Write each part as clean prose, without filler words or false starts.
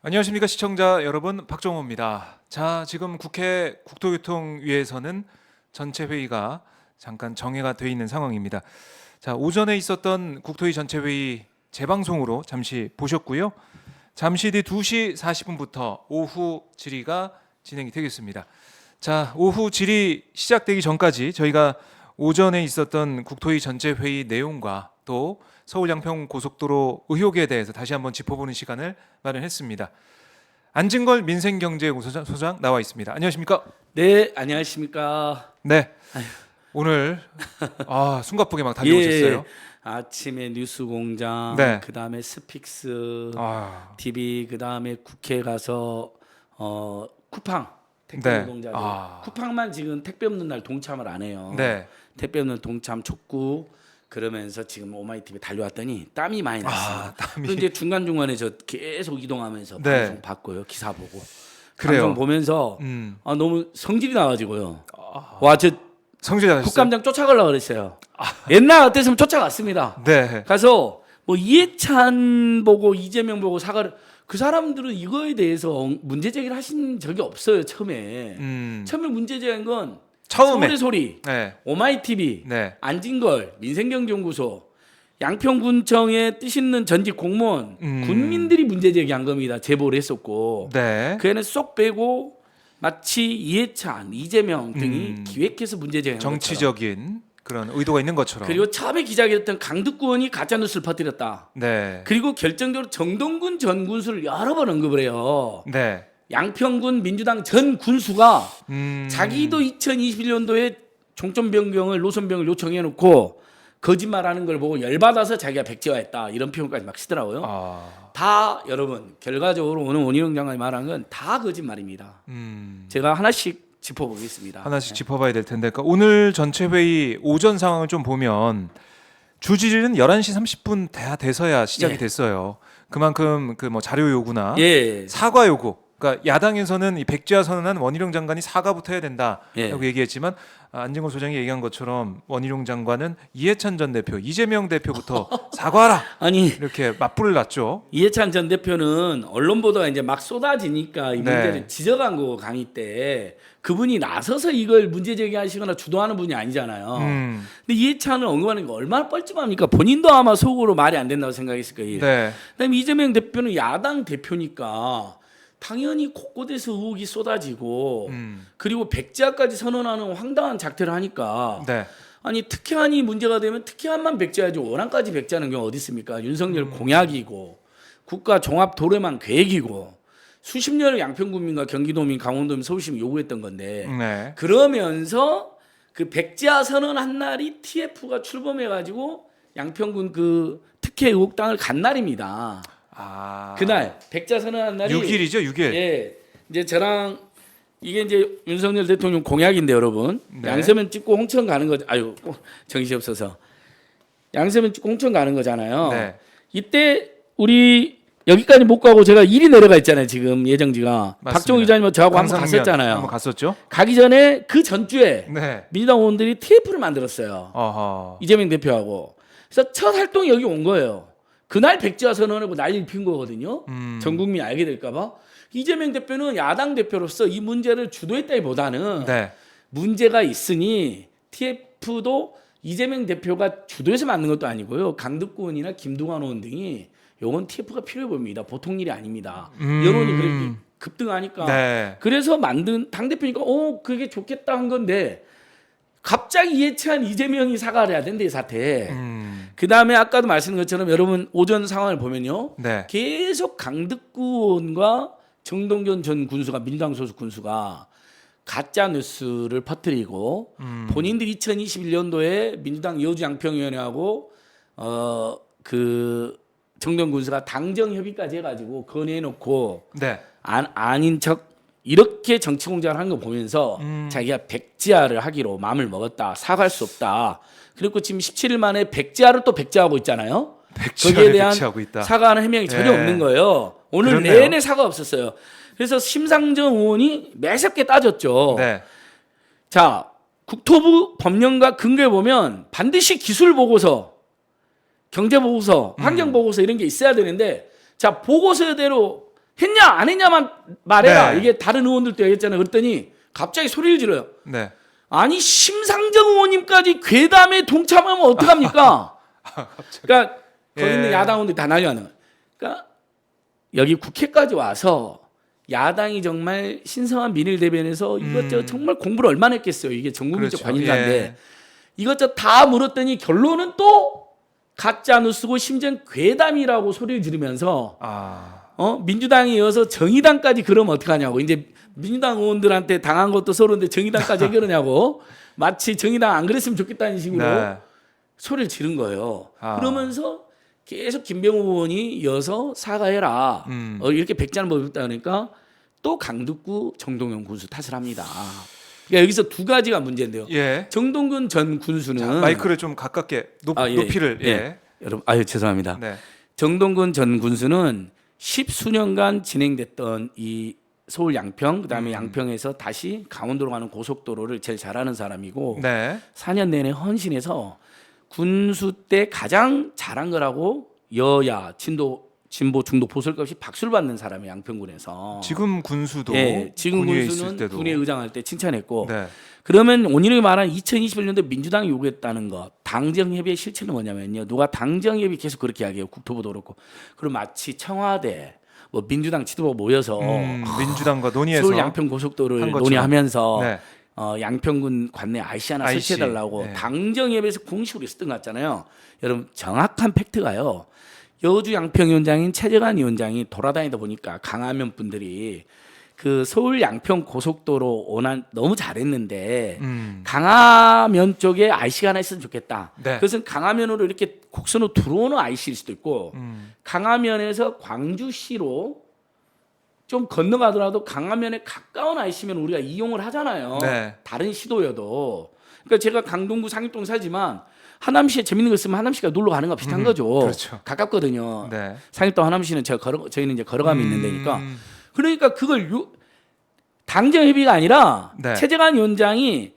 안녕하십니까 시청자 여러분, 박정호입니다. 자, 지금 국회 국토교통위에서는 전체 회의가 잠깐 정회가 돼 있는 상황입니다. 자, 오전에 있었던 국토위 전체 회의 재방송으로 잠시 보셨고요. 잠시 뒤 2시 40분부터 오후 질의가 진행이 되겠습니다. 자, 오후 질의 시작되기 전까지 저희가 오전에 있었던 국토위 전체 회의 내용과 또 서울 양평 고속도로 의혹에 대해서 다시 한번 짚어보는 시간을 마련했습니다. 안진걸 민생경제연구소장 나와 있습니다. 안녕하십니까? 네, 안녕하십니까? 네. 오늘 숨가쁘게 막 달려오셨어요. 예, 아침에 뉴스공장, 네. 그다음에 스픽스 아, TV, 그다음에 국회 가서 쿠팡 택배 네. 노동자들 아. 쿠팡만 지금 택배 없는 날 동참을 안 해요. 네. 택배 없는 동참 촉구 그러면서 지금 오마이TV 달려왔더니 땀이 많이 났어요. 땀이. 그리고 이제 중간 중간에 저 계속 이동하면서 네. 방송 봤고요, 기사 보고. 그래요. 방송 보면서 너무 성질이 나가지고요. 와, 저 성질 나셨어요? 국감장 쫓아가려고 그랬어요. 옛날 같았으면 쫓아갔습니다. 네. 가서 뭐 이해찬 보고 이재명 보고 사과를 그 사람들은 이거에 대해서 문제 제기를 하신 적이 없어요. 처음에 처음에 문제 제기한 건 처음에. 서울의 소리, 네. 오마이TV, 네. 안진걸, 민생경제연구소, 양평군청에 뜻 있는 전직 공무원, 군민들이 문제 제기한 겁니다. 제보를 했었고 네. 그 애는 쏙 빼고 마치 이해찬, 이재명 등이 기획해서 문제 제기한 것처럼. 정치적인 그런 의도가 있는 것처럼. 그리고 처음에 기자회견했던 강두구원이 가짜 뉴스를 퍼뜨렸다. 네. 그리고 결정적으로 정동군 전 군수를 여러 번 언급을 해요. 네. 양평군 민주당 전 군수가 자기도 2021년도에 종점 변경을 노선 변경을 요청해 놓고 거짓말하는 걸 보고 열받아서 자기가 백지화했다 이런 표현까지 막 쓰더라고요. 다 여러분 결과적으로 오늘 원희룡 장관이 말한 건 다 거짓말입니다. 제가 하나씩 짚어보겠습니다. 하나씩 짚어봐야 될 텐데, 그러니까 오늘 전체 회의 오전 상황을 좀 보면 주질의는 11시 30분 다 돼서야 시작이 예. 됐어요. 그만큼 그 뭐 자료 요구나 예. 사과 요구. 그러니까 야당에서는 이 백지화 선언한 원희룡 장관이 사과부터 해야 된다라고 예. 얘기했지만 안진걸 소장이 얘기한 것처럼 원희룡 장관은 이해찬 전 대표, 이재명 대표부터 사과하라 아니 이렇게 맞불을 놨죠. 이해찬 전 대표는 언론 보도가 이제 막 쏟아지니까 이 네. 문제를 지적한 거고 강의 때 그분이 나서서 이걸 문제 제기하시거나 주도하는 분이 아니잖아요. 근데 이해찬을 언급하는 게 얼마나 뻘쭘합니까? 본인도 아마 속으로 말이 안 된다고 생각했을 거예요. 네. 그다음에 이재명 대표는 야당 대표니까 당연히 곳곳에서 의혹이 쏟아지고 그리고 백지화까지 선언하는 황당한 작태를 하니까 네. 아니 특혜안이 문제가 되면 특혜안만 백지화하지 원안까지 백지화하는 경우 어디 있습니까? 윤석열 공약이고 국가 종합 도로망 계획이고 수십 년을 양평구민과 경기도민, 강원도민, 서울시민 요구했던 건데 네. 그러면서 그 백지화 선언한 날이 TF가 출범해가지고 양평군 그 특혜 의혹 땅을 간 날입니다. 그날 백지화 선언한 날이 6일이죠, 6일. 예, 이제 저랑 이게 이제 윤석열 대통령 공약인데 여러분 네. 양세면 찍고 홍천 가는 거 아유 정신 없어서 양세면 찍고 홍천 가는 거잖아요. 네. 이때 우리 여기까지 못 가고 제가 일이 내려가 있잖아요. 지금 예정지가 맞습니다. 박종호 기자님 저하고 한번 광상면 갔었잖아요. 한번 갔었죠. 가기 전에 그 전주에 네. 민주당 의원들이 TF를 만들었어요. 어허. 이재명 대표하고. 그래서 첫 활동이 여기 온 거예요. 그날 백지화 선언하고 난리를 핀 거거든요. 전 국민이 알게 될까 봐. 이재명 대표는 야당 대표로서 이 문제를 주도했다기보다는 네. 문제가 있으니 TF도 이재명 대표가 주도해서 만든 것도 아니고요. 강득구 의원이나 김두관 의원 등이 요건 TF가 필요해 보입니다. 보통 일이 아닙니다. 여론이 그렇게 급등하니까. 네. 그래서 만든 당대표니까 그게 좋겠다 한 건데 갑자기 이해찬 이재명이 사과를 해야 된대 이 사태. 그다음에 아까도 말씀드린 것처럼 여러분 오전 상황을 보면요. 네. 계속 강득구 의원과 정동균 전 군수가 민주당 소속 군수가 가짜 뉴스를 퍼뜨리고 본인들이 2021년도에 민주당 여주 양평위원회하고 그 정동 군수가 당정 협의까지 해가지고 건의해놓고 네. 아닌 척 이렇게 정치 공작을 하는 거 보면서 자기가 백지화를 하기로 마음을 먹었다. 사과할 수 없다. 그리고 지금 17일 만에 백지화를 또 백지화하고 있잖아요. 거기에 대한 백지화하고 있다. 사과하는 해명이 전혀 네. 없는 거예요. 오늘 그렇네요. 내내 사과 없었어요. 그래서 심상정 의원이 매섭게 따졌죠. 네. 자, 국토부 법령과 근거에 보면 반드시 기술 보고서, 경제 보고서, 환경 보고서 이런 게 있어야 되는데 자, 보고서대로 했냐 안 했냐만 말해라. 네. 이게 다른 의원들도 얘기했잖아요. 그랬더니 갑자기 소리를 지르요. 네. 아니 심상정 의원님까지 괴담에 동참하면 어떡합니까? 그러니까 거기 있는 예. 야당 의원들이 다 난리나는 거예요. 그러니까 여기 국회까지 와서 야당이 정말 신성한 민의를 대변해서 이것저것 정말 공부를 얼마나 했겠어요. 이게 전국민적 그렇죠. 관심사인데 예. 이것저것 다 물었더니 결론은 또 가짜 뉴스고 심지어 괴담이라고 소리를 지르면서 민주당에 이어서 정의당까지 그러면 어떡하냐고. 이제 민주당 의원들한테 당한 것도 서러운데 정의당까지 왜 그러냐고. 마치 정의당 안 그랬으면 좋겠다는 식으로 네. 소리를 지른 거예요. 그러면서 계속 김병호 의원이 이어서 사과해라. 이렇게 백자는 법이 없다 그러니까 또 강북구 정동영 군수 탓을 합니다. 그러니까 여기서 두 가지가 문제인데요. 예. 정동근 전 군수는 자, 마이크를 좀 가깝게 높이를 여러분 죄송합니다. 네. 정동근 전 군수는 10수년간 진행됐던 이 서울 양평 그다음에 양평에서 다시 강원도로 가는 고속도로를 제일 잘하는 사람이고 네. 4년 내내 헌신해서 군수 때 가장 잘한 거라고 여야 진보 중도 보수할 것 없이 박수를 받는 사람이 양평군에서. 지금 군수도 지금 군위에 군수는 있을 때도 군의 의장할 때 칭찬했고. 네. 그러면 오늘이 말한 2021년도 민주당이 요구했다는 것 당정협의의 실체는 뭐냐면요. 누가 당정협의 계속 그렇게 이야기해요. 국토부도 그렇고. 그리고 마치 청와대 뭐 민주당 지도부 모여서 민주당과 논의해서 서울 양평 고속도로를 한 것처럼. 논의하면서 네. 양평군 관내 IC 하나 IC. 설치해달라고 네. 당정협에서 공식으로 있었던 것 같잖아요. 여러분 정확한 팩트가요. 여주 양평위원장인 최재관 위원장이 돌아다니다 보니까 강화면 분들이 그 서울 양평 고속도로 원안 너무 잘했는데 강화면 쪽에 IC가 하나 있으면 좋겠다. 네. 그것은 강화면으로 이렇게 곡선으로 들어오는 IC일 수도 있고 강화면에서 광주시로 좀 건너가더라도 강화면에 가까운 IC면 우리가 이용을 하잖아요. 네. 다른 시도여도. 그러니까 제가 강동구 상립동 살지만 하남시에 재밌는 거 있으면 하남시가 놀러 가는 거 비슷한 거죠. 그렇죠. 가깝거든요. 네. 상립동 하남시는 저희는 이제 걸어가면 있는 데니까. 그러니까 그걸 당정 협의가 아니라 네. 최재관 위원장이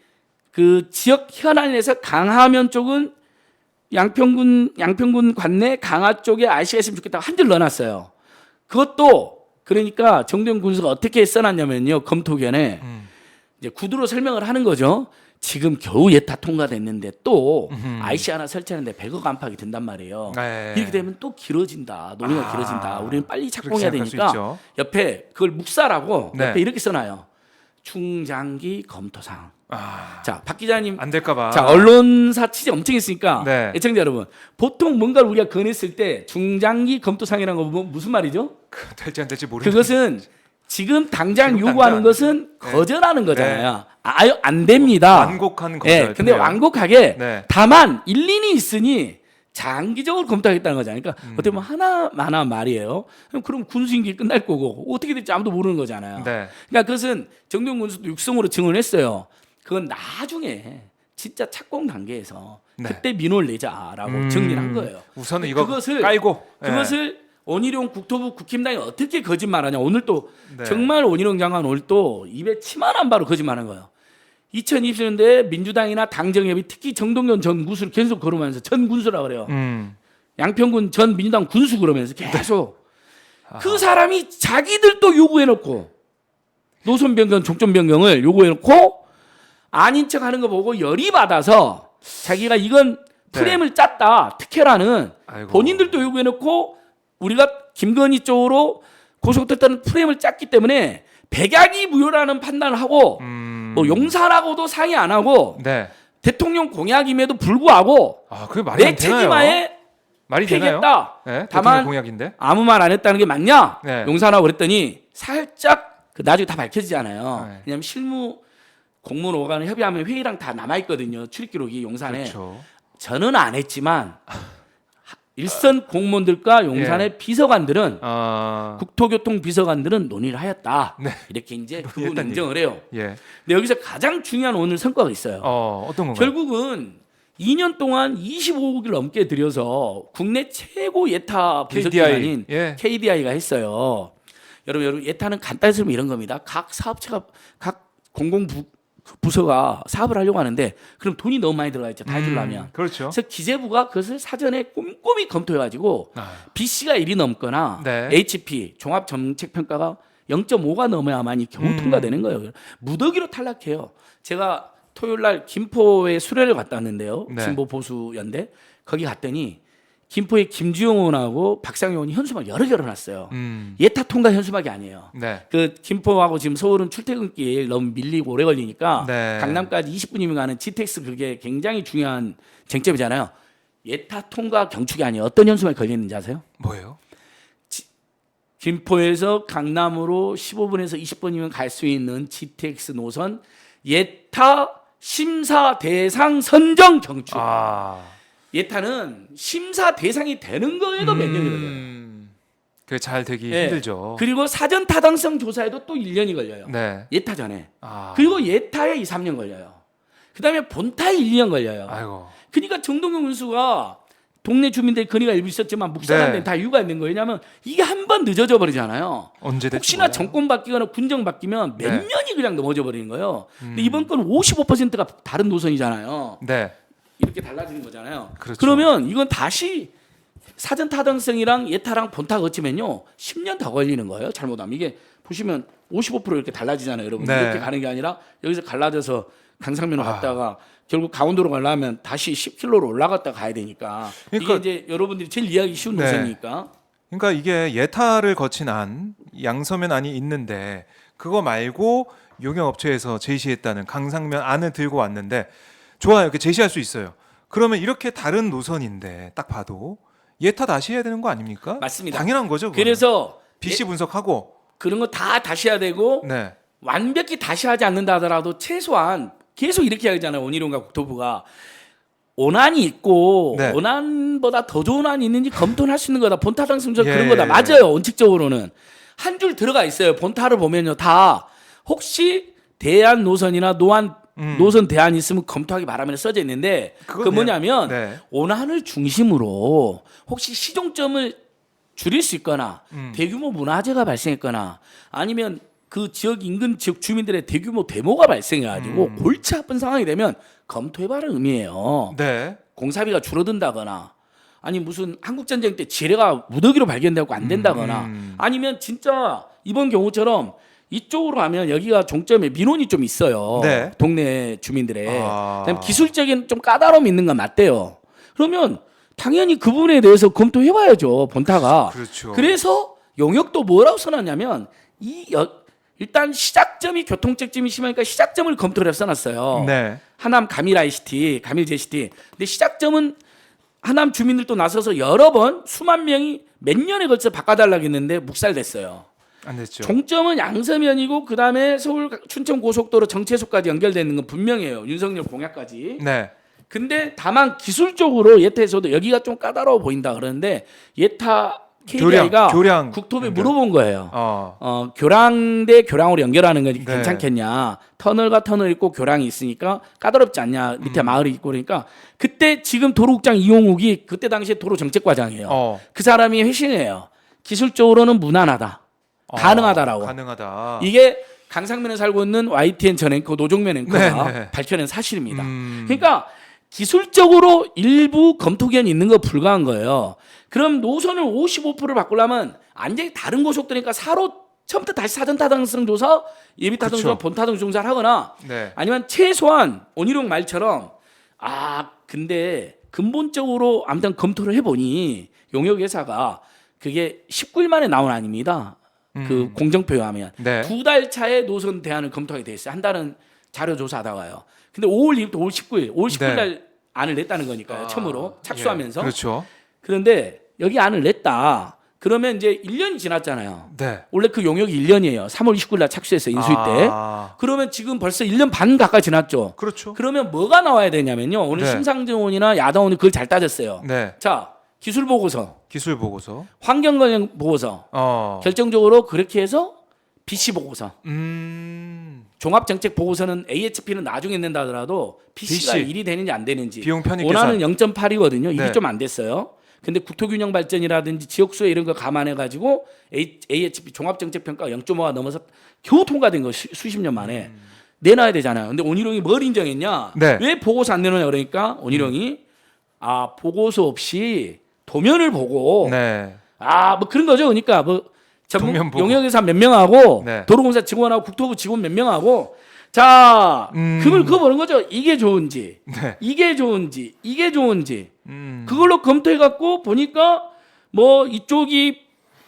그 지역 현안에서 강화면 쪽은 양평군 관내 강화 쪽에 IC가 있으면 좋겠다고 한 줄 넣어놨어요. 그것도 그러니까 정동 군수가 어떻게 써놨냐면요. 검토견에 이제 구두로 설명을 하는 거죠. 지금 겨우 예타 통과됐는데 또 IC 하나 설치하는데 100억 안팎이 든단 말이에요. 네. 이렇게 되면 또 길어진다. 논의가 길어진다. 우리는 빨리 착공해야 그렇게 생각할 수 되니까 있죠. 옆에 그걸 묵살하고 네. 옆에 이렇게 써놔요. 중장기 검토사항. 자, 박 기자님. 안 될까봐. 자, 언론사 취재 엄청 했으니까 네. 애청자 여러분, 보통 뭔가를 우리가 건했을 때 중장기 검토사항이라는 거 보면 무슨 말이죠? 될지 안 될지 모르는. 그것은 지금 당장 지금 요구하는 당장. 것은 네. 거절하는 거잖아요. 아유 안 됩니다. 완곡한 거절. 네, 근데 완곡하게 네. 다만 일리는 있으니 장기적으로 검토하겠다는 거잖아요. 그러니까 어떻게 보면 하나만한 말이에요. 그럼 군수임기 끝날 거고 어떻게 될지 아무도 모르는 거잖아요. 네. 그러니까 그것은 정동 군수도 육성으로 증언했어요. 그건 나중에 진짜 착공 단계에서 네. 그때 민원을 내자라고 정리를 한 거예요. 우선은 이거 그것을 깔고 그것을 원희룡 국토부 국힘당이 어떻게 거짓말하냐. 오늘 또 네. 정말 원희룡 장관 오늘 또 입에 침안 한 바로 거짓말한 거예요. 2020년도에 민주당이나 당정협이 특히 정동현 전 군수를 계속 거론하면서 전 군수라 그래요. 양평군 전 민주당 군수 그러면서 계속 그 사람이 자기들도 요구해놓고 노선 변경, 종점 변경을 요구해놓고 아닌 척하는 거 보고 열이 받아서 자기가 이건 프레임을 짰다 특혜라는 아이고. 본인들도 요구해놓고 우리가 김건희 쪽으로 고속됐다는 프레임을 짰기 때문에 백약이 무효라는 판단을 하고 뭐 용산하고도 상의 안 하고 네. 대통령 공약임에도 불구하고 그게 말이 내 안 되나요? 책임하에 말이 되나요? 폐기했다. 네. 다만 대통령 공약인데. 아무 말 안 했다는 게 맞냐? 네. 용산하고 그랬더니 살짝 나중에 다 밝혀지잖아요. 네. 왜냐하면 실무 공무원 오가는 협의하면 회의랑 다 남아 있거든요. 출입 기록이 용산에. 그렇죠. 저는 안 했지만 일선 공무원들과 용산의 비서관들은 국토교통 비서관들은 논의를 하였다. 네. 이렇게 이제 그분 논의했다는 인정을 해요. 예. 근데 여기서 가장 중요한 오늘 성과가 있어요. 어떤 건가요? 결국은 2년 동안 25억을 넘게 들여서 국내 최고 예타 분석기관인 예. KDI가 했어요. 여러분 예타는 간단히 설명 이런 겁니다. 각 사업체가 각 부서가 사업을 하려고 하는데 그럼 돈이 너무 많이 들어가 있죠. 다 해주려면. 그렇죠. 그래서 기재부가 그것을 사전에 꼼꼼히 검토해가지고 아, BC가 1이 넘거나 네. HP 종합정책평가가 0.5가 넘어야만이 겨우 통과되는 거예요. 무더기로 탈락해요. 제가 토요일 날 김포에 수련을 갔다 왔는데요. 네. 진보 보수 연대 거기 갔더니 김포에 김주영 의원하고 박상현 의원이 현수막 여러 개 열어놨어요. 예타 통과 현수막이 아니에요. 네. 그 김포하고 지금 서울은 출퇴근길 너무 밀리고 오래 걸리니까 네. 강남까지 20분이면 가는 GTX 그게 굉장히 중요한 쟁점이잖아요. 예타 통과 경축이 아니에요. 어떤 현수막이 걸려 있는지 아세요? 뭐예요? 김포에서 강남으로 15분에서 20분이면 갈 수 있는 GTX 노선 예타 심사 대상 선정 경축. 아. 예타는 심사 대상이 되는 거에도 몇 년이 걸려요. 그게 잘 되기 네. 힘들죠. 그리고 사전 타당성 조사에도 또 1년이 걸려요. 네. 예타 전에. 아. 그리고 예타에 2, 3년 걸려요. 그다음에 본타에 1년 걸려요. 아이고. 그러니까 정동영 군수가 동네 주민들 건의가 일부 있었지만 묵살한 데는 다 이유가 있는 거예요. 왜냐하면 이게 한 번 늦어져 버리잖아요. 언제 될지 혹시나 몰라요. 정권 바뀌거나 군정 바뀌면 몇 네. 년이 그냥 넘어져 버리는 거예요. 근데 이번 건 55%가 다른 노선이잖아요. 네. 이렇게 달라지는 거잖아요. 그렇죠. 그러면 이건 다시 사전 타당성이랑 예타랑 본타 거치면요 10년 더 걸리는 거예요. 잘못하면 이게 보시면 55% 이렇게 달라지잖아요. 여러분 네. 이렇게 가는 게 아니라 여기서 갈라져서 강상면으로 아. 갔다가 결국 강원도로 가려면 다시 10km로 올라갔다 가야 되니까 그러니까- 이게 이제 여러분들이 제일 이해하기 쉬운 네. 노선이니까 그러니까 이게 예타를 거친 안 양서면 안이 있는데 그거 말고 용역업체에서 제시했다는 강상면 안을 들고 왔는데 좋아요. 이렇게 제시할 수 있어요. 그러면 이렇게 다른 노선인데 딱 봐도 예타 다시 해야 되는 거 아닙니까? 맞습니다. 당연한 거죠. 그거는. 그래서 BC 분석하고 그런 거 다 다시 해야 되고 네. 완벽히 다시 하지 않는다 하더라도 최소한 계속 이렇게 하잖아요. 원희룡과 국토부가 원안이 있고 네. 원안보다 더 좋은 안이 있는지 검토를 할 수 있는 거다. 본타 당승적 예, 그런 거다. 예, 맞아요. 원칙적으로는 한 줄 들어가 있어요. 본타를 보면요. 다 혹시 대안 노선이나 노안 노선 대안이 있으면 검토하기 바라면 써져 있는데 그 그거네요. 뭐냐면 네. 원안을 중심으로 혹시 시종점을 줄일 수 있거나 대규모 문화재가 발생했거나 아니면 그 지역 인근 지역 주민들의 대규모 데모가 발생해가지고 골치 아픈 상황이 되면 검토해봐라는 의미예요. 네. 공사비가 줄어든다거나 아니 무슨 한국전쟁 때 지뢰가 무더기로 발견되고 안 된다거나 아니면 진짜 이번 경우처럼 이쪽으로 가면 여기가 종점에 민원이 좀 있어요. 네. 동네 주민들의. 아. 그다음에 기술적인 좀 까다로움이 있는 건 맞대요. 그러면 당연히 그 부분에 대해서 검토해봐야죠. 본타가. 그렇죠. 그래서 용역도 뭐라고 써놨냐면 일단 시작점이 교통책점이 심하니까 시작점을 검토를 해서 써놨어요. 네. 하남 가밀 ICT, 가밀 제시티. 근데 시작점은 하남 주민들도 나서서 여러 번 수만 명이 몇 년에 걸쳐 바꿔달라고 했는데 묵살됐어요. 안 됐죠. 종점은 양서면이고 그 다음에 서울 춘천 고속도로 정체소까지 연결되는 건 분명해요. 윤석열 공약까지. 네. 근데 다만 기술적으로 예타에서도 여기가 좀 까다로워 보인다 그러는데 예타 KDI가 교량 국토부에 연결. 물어본 거예요. 교량 대 교량으로 연결하는 건 네. 괜찮겠냐. 터널과 터널 있고 교량이 있으니까 까다롭지 않냐. 밑에 마을이 있고 그러니까 그때 지금 도로국장 이용욱이 그때 당시에 도로정책과장이에요. 그 사람이 회신해요. 기술적으로는 무난하다. 가능하다라고. 가능하다. 이게 강상면에 살고 있는 YTN 전 앵커 노종면 앵커가 네, 네. 밝혀낸 사실입니다. 그러니까 기술적으로 일부 검토 기한이 있는 거 불가한 거예요. 그럼 노선을 55%를 바꾸려면 완전히 다른 고속도로니까 사로 처음부터 다시 사전 타당성 조사, 예비 타당성 조사, 그쵸. 본 타당성 조사를 하거나 네. 아니면 최소한 원희룡 말처럼 근데 근본적으로 아무튼 검토를 해보니 용역회사가 그게 19일 만에 나온 아닙니다. 그 공정표에 하면 네. 2달 차에 노선 대안을 검토하게 돼 있어요. 한 달은 자료 조사하다가요. 근데 5월 2일부터 5월 19일, 5월 19일 날 안을 냈다는 거니까요. 처음으로 착수하면서. 예. 그렇죠. 그런데 여기 안을 냈다. 그러면 이제 1년이 지났잖아요. 네. 원래 그 용역이 1년이에요. 3월 29일 날 착수했어요. 인수위 때. 그러면 지금 벌써 1년 반 가까이 지났죠. 그렇죠. 그러면 뭐가 나와야 되냐면요. 오늘 네. 심상정 의원이나 야당 의원이 그걸 잘 따졌어요. 네. 자, 기술 보고서, 기술 보고서. 환경 관련 보고서, 결정적으로 그렇게 해서 BC 보고서. 종합정책 보고서는 AHP는 나중에 낸다 하더라도 BC가 BC. 일이 되는지 안 되는지 비용 편익 원하는 0.8이거든요. 일이 네. 좀 안 됐어요. 근데 국토균형 발전이라든지 지역수혜 이런 거 감안해 가지고 AHP 종합정책평가 0.5가 넘어서 겨우 통과된 거 수십 년 만에. 내놔야 되잖아요. 근데 온희룡이 뭘 인정했냐? 네. 왜 보고서 안 내놓냐 그러니까 온희룡이 보고서 없이 도면을 보고 네. 뭐 그런 거죠. 그러니까 뭐 전문 도면 보고. 용역회사 몇 명하고 네. 도로공사 직원하고 국토부 직원 몇 명하고 자 그걸 그거 보는 거죠. 이게 좋은지 네. 이게 좋은지 이게 좋은지 음. 그걸로 검토해 갖고 보니까 뭐 이쪽이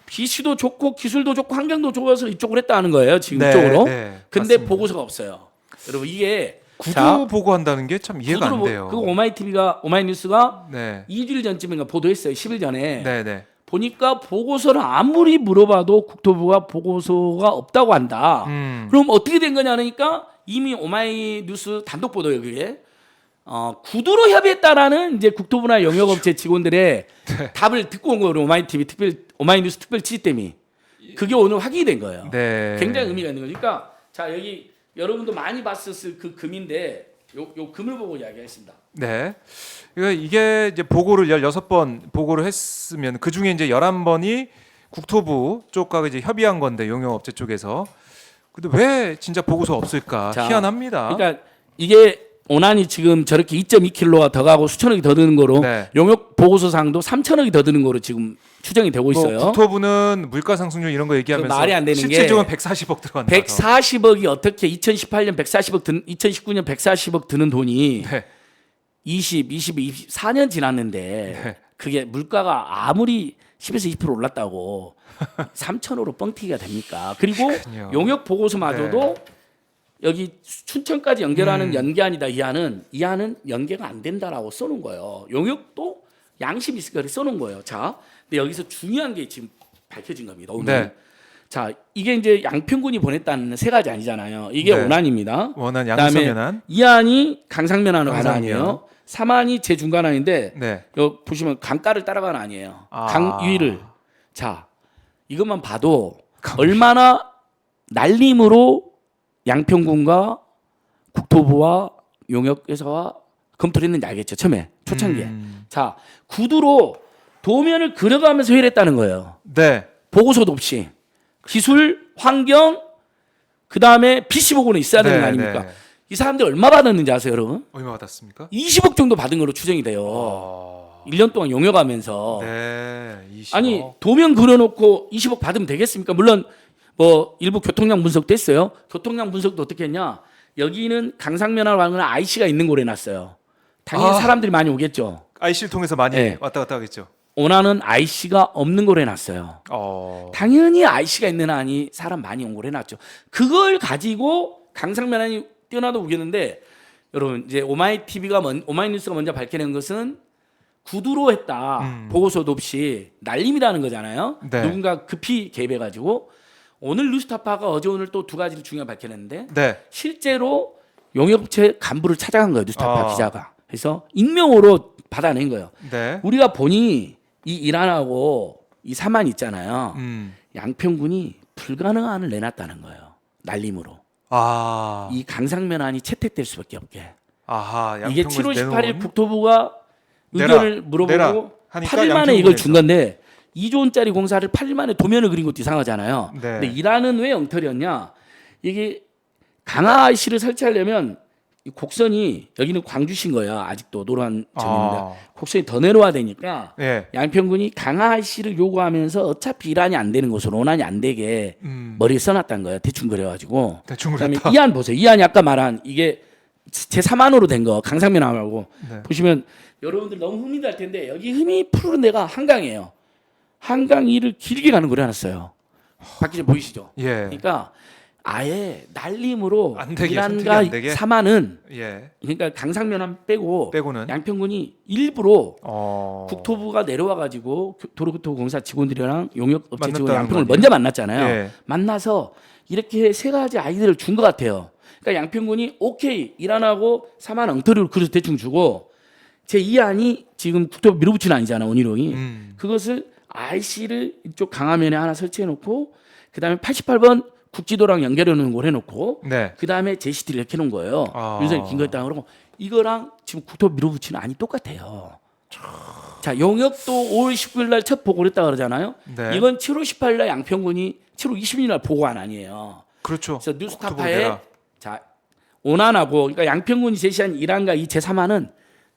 비시도 좋고 기술도 좋고 환경도 좋아서 이쪽으로 했다는 거예요. 지금 네, 이쪽으로. 네, 근데 맞습니다. 보고서가 없어요. 여러분 이게 구두 자, 보고한다는 게 참 이해가 안 돼요. 그 오마이뉴스가 네. 2주일 전쯤인가 보도했어요. 10일 전에. 네, 네. 보니까 보고서를 아무리 물어봐도 국토부가 보고서가 없다고 한다. 그럼 어떻게 된 거냐니까 이미 오마이뉴스 단독 보도예요, 그게. 구두로 협의했다라는 이제 국토부나 영역업체 직원들의 네. 답을 듣고 온 거예요. 오마이뉴스 특별 취재팀이. 그게 오늘 확인이 된 거예요. 네. 굉장히 의미가 있는 거니까 자 여기 여러분도 많이 봤었을 그 금인데 요 금을 보고 이야기하겠습니다. 네. 그러니까 이게 이제 보고를 16번 보고를 했으면 그 중에 이제 11번이 국토부 쪽과 이제 협의한 건데 용역업체 쪽에서. 근데 왜 진짜 보고서 없을까? 자, 희한합니다. 그러니까 이게 오난이 지금 저렇게 2.2kg가 더 가고 수천억이 더 드는 거로 네. 용역 보고서상도 3천억이 더 드는 거로 지금 추정이 되고 있어요. 국토부는 물가 상승률 이런 거 얘기하면서 말이 안 되는 게 실질적으로 140억 들어간다. 140억이 어떻게 2018년 140억 2019년 140억 드는 돈이 네. 24년 지났는데 네. 그게 물가가 아무리 10에서 20% 올랐다고 3천으로 뻥튀기가 됩니까? 그리고 그렇군요. 용역 보고서마저도 네. 여기 춘천까지 연결하는 연계안이다. 이 안은 연계가 안 된다라고 써놓은 거예요. 용역도 양심이 있을 거를 써놓은 거예요. 자, 근데 여기서 중요한 게 지금 밝혀진 겁니다. 오늘. 네. 자, 이게 이제 양평군이 보냈다는 세 가지 아니잖아요. 이게 네. 원안입니다. 원안 그다음에 양서면안. 2안이 강상면안으로 가는 강상면. 안이에요. 3안이 제중간안인데 네. 여기 보시면 강가를 따라가는 안이에요. 아. 강 위를. 자, 이것만 봐도 얼마나 날림으로 양평군과 국토부와 용역회사와 검토를 했는지 알겠죠. 처음에 초창기에. 자, 구두로 도면을 그려가면서 회의를 했다는 거예요. 네. 보고서도 없이. 기술, 환경, 그 다음에 BC 보고는 있어야 되는 거 아닙니까? 네. 이 사람들이 얼마 받았는지 아세요, 여러분? 얼마 받았습니까? 20억 정도 받은 걸로 추정이 돼요. 1년 동안 용역하면서. 네. 20억. 아니, 도면 그려놓고 20억 받으면 되겠습니까? 물론 뭐 일부 교통량 분석도 했어요. 교통량 분석도 어떻게 했냐? 여기는 강상면하고 하는 IC가 있는 곳에 놨어요. 당연히 사람들이 많이 오겠죠. IC를 통해서 많이 네. 왔다 갔다 하겠죠. 원하는 IC가 없는 곳에 놨어요. 당연히 IC가 있는 안이 사람 많이 온 곳에 놨죠. 그걸 가지고 강상면안이 뛰어나도 우겼는데 여러분 이제 오마이뉴스가 먼저 밝혀낸 것은 구두로 했다. 보고서도 없이 날림이라는 거잖아요. 네. 누군가 급히 개입해가지고 오늘 뉴스타파가 어제 오늘 또 두 가지를 중요하게 밝혀냈는데 네. 실제로 용역업체 간부를 찾아간 거예요. 뉴스타파 아. 기자가. 그래서 익명으로 받아낸 거예요. 네. 우리가 보니 이 이란하고 이 사만 있잖아요. 양평군이 불가능한 안을 내놨다는 거예요. 날림으로. 아. 이 강상면안이 채택될 수밖에 없게. 아하. 이게 양평군에서 7월 18일 내놓은 국토부가 내라, 의견을 물어보고 내라 하니까 8일 만에 이걸 준 양평군에서. 건데 2조 원짜리 공사를 8일 만에 도면을 그린 것도 이상하잖아요. 네. 근데 이란은 왜 엉터리였냐? 이게 강화 IC를 설치하려면 이 곡선이 여기는 광주신 거야. 아직도 노란 점입니다. 곡선이 더 내려와야 되니까 예. 양평군이 강화 IC를 요구하면서 어차피 이란이 안 되는 곳으로 원안이 안 되게 머리에 써놨다는 거예요. 대충 그려가지고. 대충 그다음에 그렸다. 이안 보세요. 이안이 아까 말한 이게 제 3안으로 된 거 강상면하고 네. 보시면 여러분들 너무 흠이 날 텐데 여기 흠이 푸른 데가 한강이에요. 한강 위를 길게 가는 걸 해놨어요. 밖에 보이시죠? 예. 그러니까 아예 날림으로 안 되게, 선택이 안 이란과 되게? 삼안은 예. 그러니까 강상면함 빼고 빼고는 양평군이 일부러 어. 국토부가 내려와 가지고 도로교통공사 직원들이랑 용역업체 만났다는 직원 양평을 거 먼저 만났잖아요. 예. 만나서 이렇게 세 가지 아이디어를 준 것 같아요. 그러니까 양평군이 오케이 이란하고 삼안 엉터리로 그래서 대충 주고 제 이안이 지금 국토부 밀어붙이는 아니잖아 원희룡이 그것을 IC를 이쪽 강화면에 하나 설치해 놓고 그 다음에 88번 국지도랑 연결해 놓은 걸 해놓고 네. 그 다음에 제시티를 이렇게 해놓은 거예요. 아. 윤석열 김건희당 그러고 이거랑 지금 국토부 밀어붙이는 안이 똑같아요. 자 용역도 5월 19일 날 첫 보고를 했다 그러잖아요. 네. 이건 7월 18일 날 양평군이 7월 20일 날 보고한 아니에요. 그렇죠. 그래서 국토부 뉴스타파에 내라. 자 오난하고 그러니까 양평군이 제시한 1안과 이 제3안은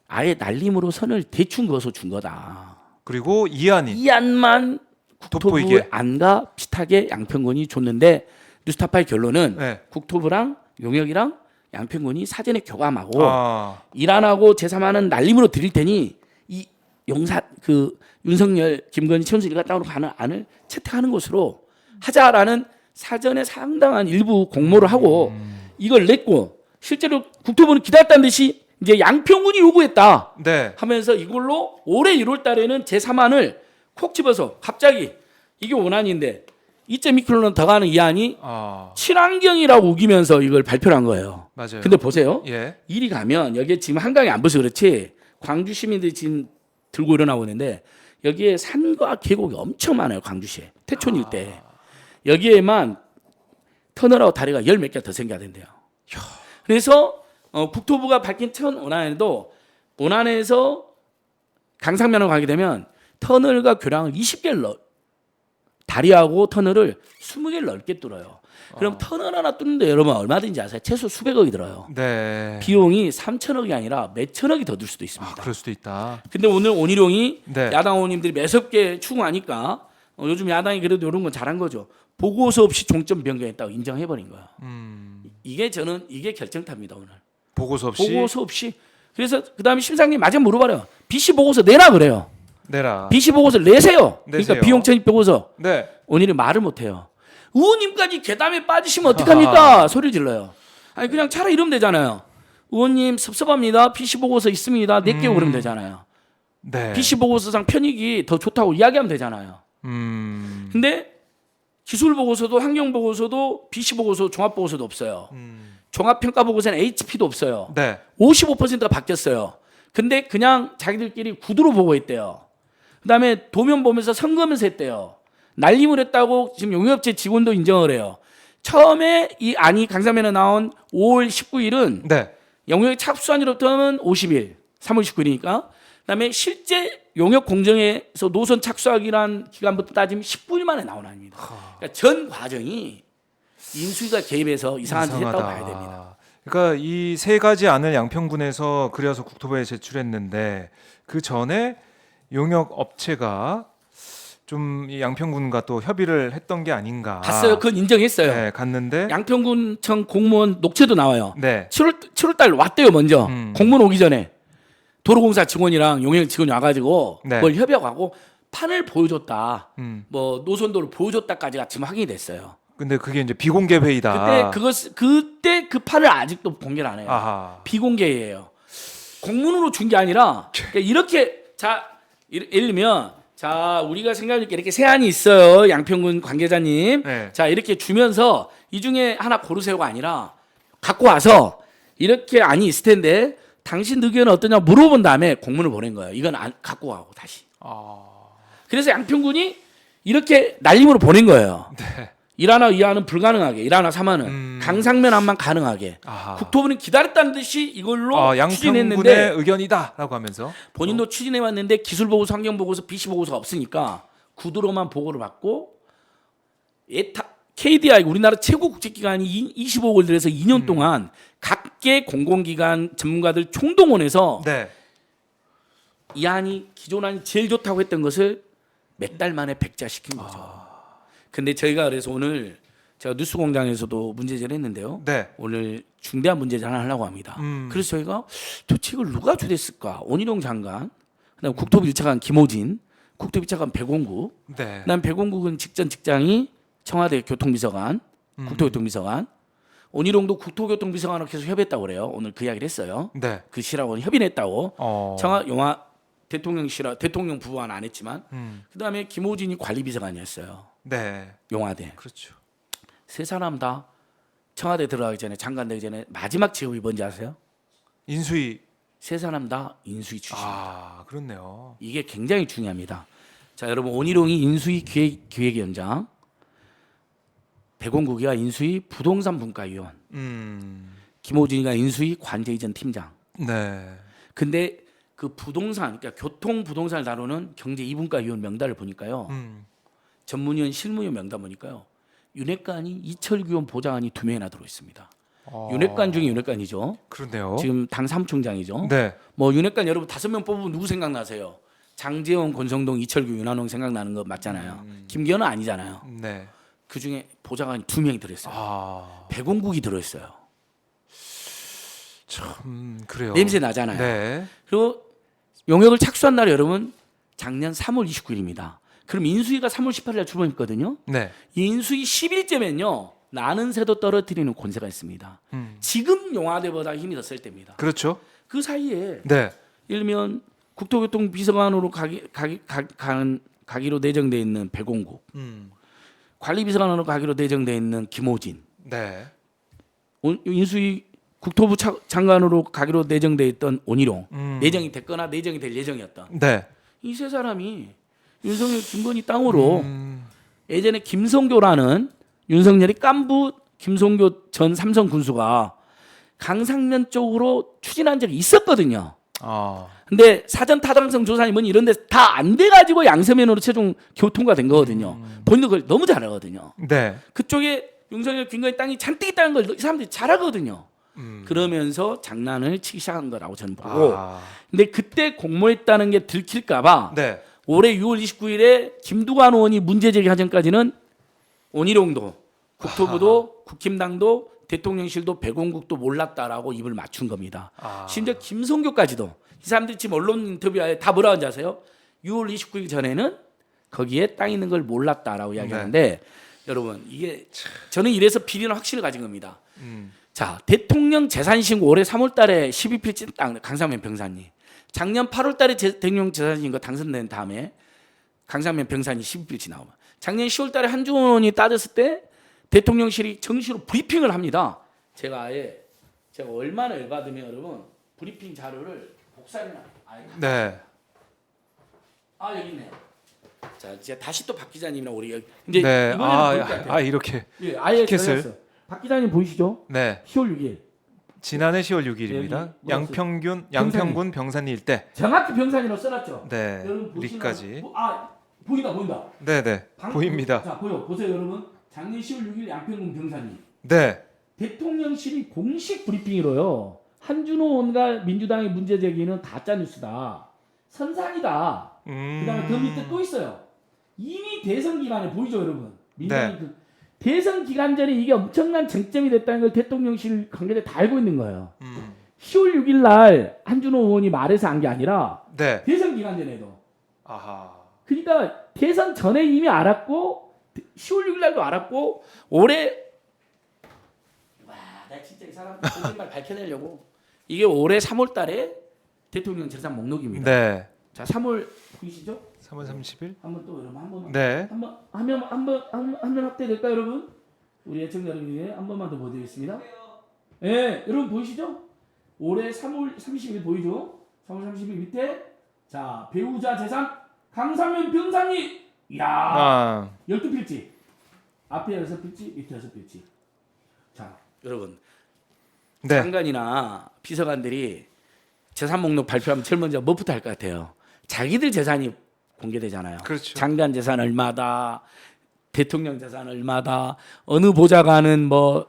아예 날림으로 선을 대충 그어서 준 거다. 그리고 이안이 이 안만 국토부의 돋보이게. 안과 비슷하게 양평군이 줬는데 뉴스타파의 결론은 네. 국토부랑 용역이랑 양평군이 사전에 교감하고 아, 이란하고 제3안은 날림으로 드릴 테니 이 용사 그 윤석열, 김건희, 최순실이가 땅으로 가는 안을 채택하는 것으로 하자라는 사전에 상당한 일부 공모를 하고 이걸 냈고 실제로 국토부는 기다렸다는 듯이 이제 양평군이 요구했다 네. 하면서 이걸로 올해 1월 달에는 제3안을 콕 집어서 갑자기 이게 원안인데 2.2km 더 가는 이 안이 아, 친환경이라고 우기면서 이걸 발표를 한 거예요. 맞아요. 근데 보세요. 예. 이리 가면 여기에 지금 한강이 안 보여서 그렇지 광주 시민들이 지금 들고 일어나고 있는데 여기에 산과 계곡이 엄청 많아요. 광주시에 태촌 일대 여기에만 터널하고 다리가 열 몇 개 더 생겨야 된대요. 그래서 국토부가 밝힌 천 원안에도 원안에서 강상면으로 가게 되면 터널과 교량을 20개를 다리하고 터널을 20개를 넓게 뚫어요. 그럼 터널 하나 뚫는데 여러분 얼마든지 아세요? 최소 수백억이 들어요. 네. 비용이 3천억이 아니라 몇천억이 더 들 수도 있습니다. 그럴 수도 있다. 근데 오늘 온희룡이 네. 야당 의원님들이 매섭게 추구하니까 요즘 야당이 그래도 이런 건 잘한 거죠. 보고서 없이 종점 변경했다고 인정해버린 거야. 이게 저는 이게 결정탑니다 오늘. 보고서 없이 보고서 없이. 그래서 그다음에 심상님 마저 물어봐요. BC 보고서 내라 그래요. 내라. BC 보고서 내세요. 그러니까 내세요. 비용 천입 보고서. 네. 원인이 말을 못해요. 의원님까지 괴담에 빠지시면 어떡합니까? 소리를 질러요. 아니 그냥 차라리 이러면 되잖아요. 의원님 섭섭합니다. BC 보고서 있습니다. 내게요 그러면 되잖아요. 네. BC 보고서상 편익이 더 좋다고 이야기하면 되잖아요. 근데 기술 보고서도 환경 보고서도 BC 보고서 종합 보고서도 없어요. 종합 평가 보고서는 HP도 없어요. 네. 55%가 바뀌었어요. 근데 그냥 자기들끼리 구두로 보고 있대요. 그다음에 도면 보면서 선거면서 했대요. 날림을 했다고 지금 용역업체 직원도 인정을 해요. 처음에 이 안이 강사면에 나온 5월 19일은 네. 용역 착수한일로부터는 50일, 3월 19일이니까. 그다음에 실제 용역 공정에서 노선 착수하기란 기간부터 따지면 19일 만에 나온 안입니다. 그러니까 전 과정이 인수위가 개입해서 이상한 짓 했다고 봐야 됩니다. 그러니까 이 세 가지 안을 양평군에서 그려서 국토부에 제출했는데 그 전에 용역 업체가 좀 이 양평군과 또 협의를 했던 게 아닌가. 봤어요. 그건 인정했어요. 네, 갔는데 양평군청 공무원 녹취도 나와요. 네. 7월 달 왔대요 먼저. 음. 공무원 오기 전에 도로공사 직원이랑 용역 직원이 와가지고 네. 그걸 협약하고 판을 보여줬다. 음. 뭐 노선도를 보여줬다까지가 지금 확인이 됐어요. 근데 그게 이제 비공개 회의다. 그때 그 판을 아직도 공개를 안 해요. 아하. 비공개예요. 공문으로 준 게 아니라 그러니까 이렇게 자 예를 들면 자 우리가 생각할 때 이렇게 세안이 있어요. 양평군 관계자님. 네. 자 이렇게 주면서 이 중에 하나 고르세요가 아니라 갖고 와서 이렇게 안이 있을 텐데 당신 의견은 어떠냐 물어본 다음에 공문을 보낸 거예요. 이건 갖고 가고 다시. 그래서 양평군이 이렇게 날림으로 보낸 거예요. 네. 1하나 2하는 불가능하게 1하나 3하는 강상면 안만 가능하게 아하. 국토부는 기다렸다는 듯이 이걸로 양평군의 추진했는데 의견이다라고 하면서 본인도 추진해왔는데 기술보고서 환경보고서 BC보고서가 없으니까 구두로만 보고를 받고 KDI 우리나라 최고 국제기관이 25억을 들여서 2년 동안 각계 공공기관 전문가들 총동원해서 네. 이 안이 기존 안이 제일 좋다고 했던 것을 몇 달 만에 백자시킨 거죠. 근데 저희가 그래서 오늘 제가 뉴스공장에서도 문제제를 했는데요. 네. 오늘 중대한 문제제를 하나 하려고 합니다. 그래서 저희가 도대체 이걸 누가 주됐을까? 온희룡 장관, 그다음 국토부 1차관 김호진, 국토부 1차관 백원국, 네. 그다음 백원국은 직전 직장이 청와대 교통비서관, 국토교통비서관, 온희룡도 국토교통비서관으로 계속 협의했다고 그래요. 오늘 그 이야기를 했어요. 네. 그 시라고는 협의했다고. 어. 영화 대통령실화 대통령 부부와는 안 했지만 그다음에 김호진이 관리비서관이었어요. 네. 용화대. 그렇죠. 세 사람 다 청와대 들어가기 전에 장관 되기 전에 마지막 직업이 뭔지 아세요? 인수위. 세 사람 다 인수위 출신. 그렇네요. 이게 굉장히 중요합니다. 자, 여러분 온희룡이 인수위 기획위원장, 백원국이가 인수위 부동산 분과위원, 김호진이가 인수위 관제이전 팀장. 네. 근데 그 부동산, 그러니까 교통 부동산을 다루는 경제 2분과위원 명단을 보니까요. 전문위원 실무위원 명단 보니까요. 윤핵관이 이철규 의원 보좌관이 2명이나 들어 있습니다. 윤핵관 중에 윤핵관이죠. 그렇네요. 지금 당 사무총장이죠. 네. 뭐 윤핵관 여러분 5명 뽑으면 누구 생각나세요? 장제원, 권성동, 이철규, 윤한홍 생각나는 거 맞잖아요. 김기현은 아니잖아요. 네. 그 중에 보좌관이 2명이 들어있어요. 백원국이 들어있어요. 참 그래요. 냄새 나잖아요. 네. 그리고 용역을 착수한 날이 여러분 작년 3월 29일입니다. 그럼 인수위가 3월 18일 출범했거든요. 네. 이 인수위 10일째면요. 나는 새도 떨어뜨리는 권세가 있습니다. 지금 용화대보다 힘이 더 셀 때입니다. 그렇죠. 그 사이에 네. 예를 들면 국토교통 비서관으로 가기로 내정돼 있는 백원국, 관리비서관으로 가기로 내정돼 있는 김호진, 네. 인수위 국토부 장관으로 가기로 내정돼 있던 온희룡, 내정이 됐거나 내정이 될 예정이었던 네. 이 세 사람이 윤석열, 김건희 땅으로 예전에 김성교라는 윤석열이 깐부 김성교 전 삼성 군수가 강상면 쪽으로 추진한 적이 있었거든요. 근데 사전 타당성 조사니 뭐니 이런 데 다 안 돼가지고 양서면으로 최종 교통가 된 거거든요. 본인도 그걸 너무 잘 알거든요. 네. 그쪽에 윤석열, 김건희 땅이 잔뜩 있다는 걸 이 사람들이 잘 알거든요. 그러면서 장난을 치기 시작한 거라고 저는 보고. 근데 그때 공모했다는 게 들킬까봐 네. 올해 6월 29일에 김두관 의원이 문제 제기하기 전까지는 온희룡도 국토부도 국힘당도 대통령실도 백원국도 몰랐다라고 입을 맞춘 겁니다. 심지어 김성교까지도 이 사람들이 지금 언론 인터뷰에 다 뭐라고 하는지 아세요? 6월 29일 전에는 거기에 땅 있는 걸 몰랐다라고 이야기하는데 여러분 이게 저는 이래서 비리는 확신을 가진 겁니다. 자, 대통령 재산신고 올해 3월 달에 12필지 땅 강상면 병산이 작년 8월 달에 대통령 재산신고 당선된 다음에 강상면 병산이 12필지 나오면 작년 10월 달에 한중원 의원이 따졌을 때 대통령실이 정식으로 브리핑을 합니다. 제가 얼마나 열받으면 여러분 브리핑 자료를 복사해놔요. 네. 여기 있네요. 자, 이제 다시 또 박 기자님이랑 우리 여기 이제 네. 이번에는 보일 것 같아요. 이렇게. 예, 아예 티켓을. 정했어요. 박 기자님 보이시죠? 네. 10월 6일. 지난해 10월 6일입니다. 여기 양평군 병산리 일대. 정확히 병산이라고 써놨죠. 네. 여러분 보시면 리까지. 보인다. 네, 네. 보입니다. 자, 보세요, 여러분. 작년 10월 6일 양평군 병산리. 네. 대통령실이 공식 브리핑으로요. 한준호 의원과 민주당의 문제 제기는 가짜 뉴스다. 선산이다. 그다음에 그 밑에 또 있어요. 이미 대선 기간에 보이죠, 여러분. 민주당이 네. 대선 기간 전에 이게 엄청난 쟁점이 됐다는 걸 대통령실 관계자 다 알고 있는 거예요. 10월 6일 날 한준호 의원이 말해서 한 게 아니라 네. 대선 기간 전에도. 아하. 그러니까 대선 전에 이미 알았고 10월 6일 날도 알았고 올해 나 진짜 이 사람 거짓말 밝혀내려고 이게 올해 3월 달에 대통령 재산 목록입니다. 네. 자, 3월 보이시죠? 3월 30일. 한번 또 여러분 한번 네. 한번 확대될까요, 여러분? 우리 애청자 여러분 위해 한 번만 더 보여드리겠습니다. 예, 여러분 보이시죠? 올해 3월 30일 보이죠? 3월 30일 밑에 자 배우자 재산 강상면 병산이 야 12필지 앞에 6필지 밑에 6필지. 자 여러분 네. 장관이나 비서관들이 재산 목록 발표하면 제일 먼저 뭐부터 할 것 같아요? 자기들 재산이 공개되잖아요. 그렇죠. 장관 재산 얼마다, 대통령 재산 얼마다, 어느 보좌관은 뭐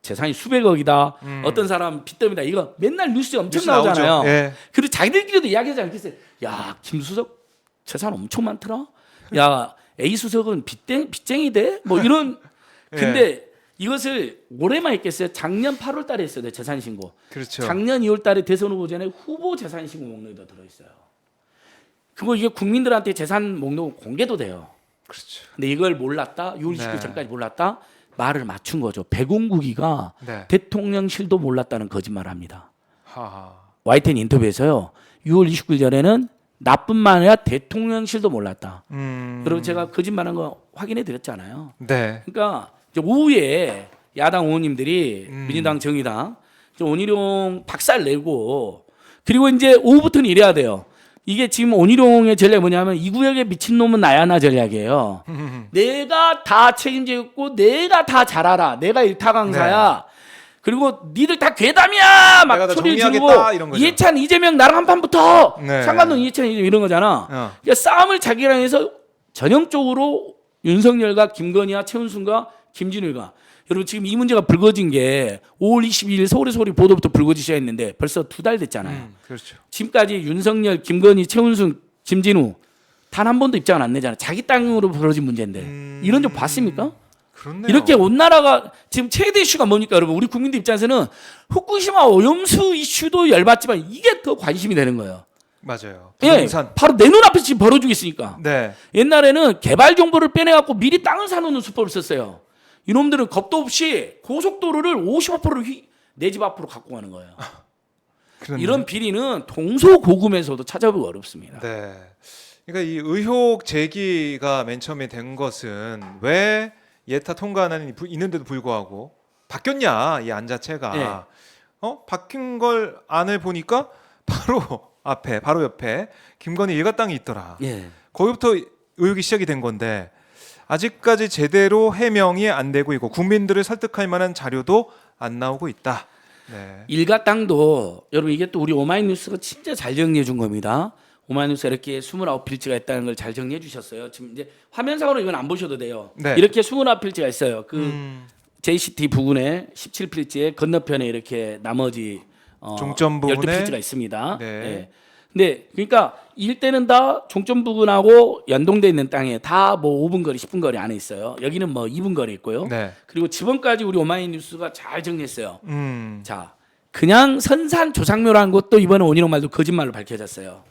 재산이 수백억이다, 어떤 사람 빚더미다. 이거 맨날 뉴스에 엄청 뉴스 나오잖아요. 나오죠. 예. 그리고 자기들끼리도 이야기하지 않겠어요? 야, 김수석 재산 엄청 많더라. 야, A 수석은 빚쟁이 돼? 뭐 이런. 근데 이것을 올해만 했겠어요? 작년 8월 달에 했어요. 재산 신고. 그렇죠. 작년 2월 달에 대선 후보 전에 후보 재산 신고 목록에도 들어 있어요. 그거 이게 국민들한테 재산 목록 공개도 돼요. 그렇죠. 근데 이걸 몰랐다. 6월 29일 전까지 몰랐다. 말을 맞춘 거죠. 백운국이가 네. 대통령실도 몰랐다는 거짓말을 합니다. 하하. YTN 인터뷰에서요. 6월 29일 전에는 나뿐만 아니라 대통령실도 몰랐다. 그리고 제가 거짓말한 거 확인해 드렸잖아요. 네. 그러니까 이제 오후에 야당 의원님들이 민주당, 정의당 온희룡 박살 내고 그리고 이제 오후부터는 이래야 돼요. 이게 지금 온희룡의 전략이 뭐냐면 이 구역에 미친놈은 나야나 전략이에요. 내가 다 책임지고 내가 다 잘 알아. 내가 일타강사야. 네. 그리고 니들 다 괴담이야. 막 내가 다 소리를 정리하겠다, 지르고 이런 거죠. 이해찬, 이재명 나랑 한 판 붙어. 네. 상관동 이해찬 이런 거잖아. 그러니까 싸움을 자기랑 해서 전형적으로 윤석열과 김건희와 최은순과 김진우가 여러분 지금 이 문제가 불거진 게 5월 22일 서울의 소리 보도부터 불거지기 시작했는데 벌써 2달 됐잖아요. 그렇죠. 지금까지 윤석열, 김건희, 최은순, 김진우 단 한 번도 입장을 안 내잖아요. 자기 땅으로 벌어진 문제인데 이런 적 봤습니까? 그렇네요. 이렇게 온 나라가 지금 최대 이슈가 뭡니까 여러분? 우리 국민들 입장에서는 후쿠시마 오염수 이슈도 열받지만 이게 더 관심이 되는 거예요. 맞아요. 예, 부동산. 바로 내 눈앞에서 지금 벌어지고 있으니까. 네. 옛날에는 개발 정보를 빼내갖고 미리 땅을 사놓는 수법을 썼어요. 이놈들은 겁도 없이 고속도로를 55%를 내 집 앞으로 갖고 가는 거예요. 그렇네요. 이런 비리는 동서고금에서도 찾아보기 어렵습니다. 네. 그러니까 이 의혹 제기가 맨 처음에 된 것은 왜 예타 통과안이 있는데도 불구하고 바뀌었냐 이 안 자체가 네. 바뀐 걸 안을 보니까 바로 옆에 김건희 일가 땅이 있더라. 예. 거기부터 의혹이 시작이 된 건데 아직까지 제대로 해명이 안 되고 있고 국민들을 설득할 만한 자료도 안 나오고 있다. 네. 일가 땅도 여러분 이게 또 우리 오마이뉴스가 진짜 잘 정리해 준 겁니다. 오마이뉴스 이렇게 29필지가 있다는 걸 잘 정리해 주셨어요. 지금 이제 화면상으로 이건 안 보셔도 돼요. 네. 이렇게 29필지가 있어요. 그 JCT 부근에 17필지에 건너편에 이렇게 나머지 종점 부분에 12필지가 있습니다. 네. 예. 근데 그러니까 일대는 다 종점 부근하고 연동돼 있는 땅에 다 뭐 5분 거리, 10분 거리 안에 있어요. 여기는 뭐 2분 거리 있고요. 네. 그리고 지번까지 우리 오마이뉴스가 잘 정리했어요. 음. 자, 그냥 선산 조상묘라는 것도 이번에 원희룡 말도 거짓말로 밝혀졌어요.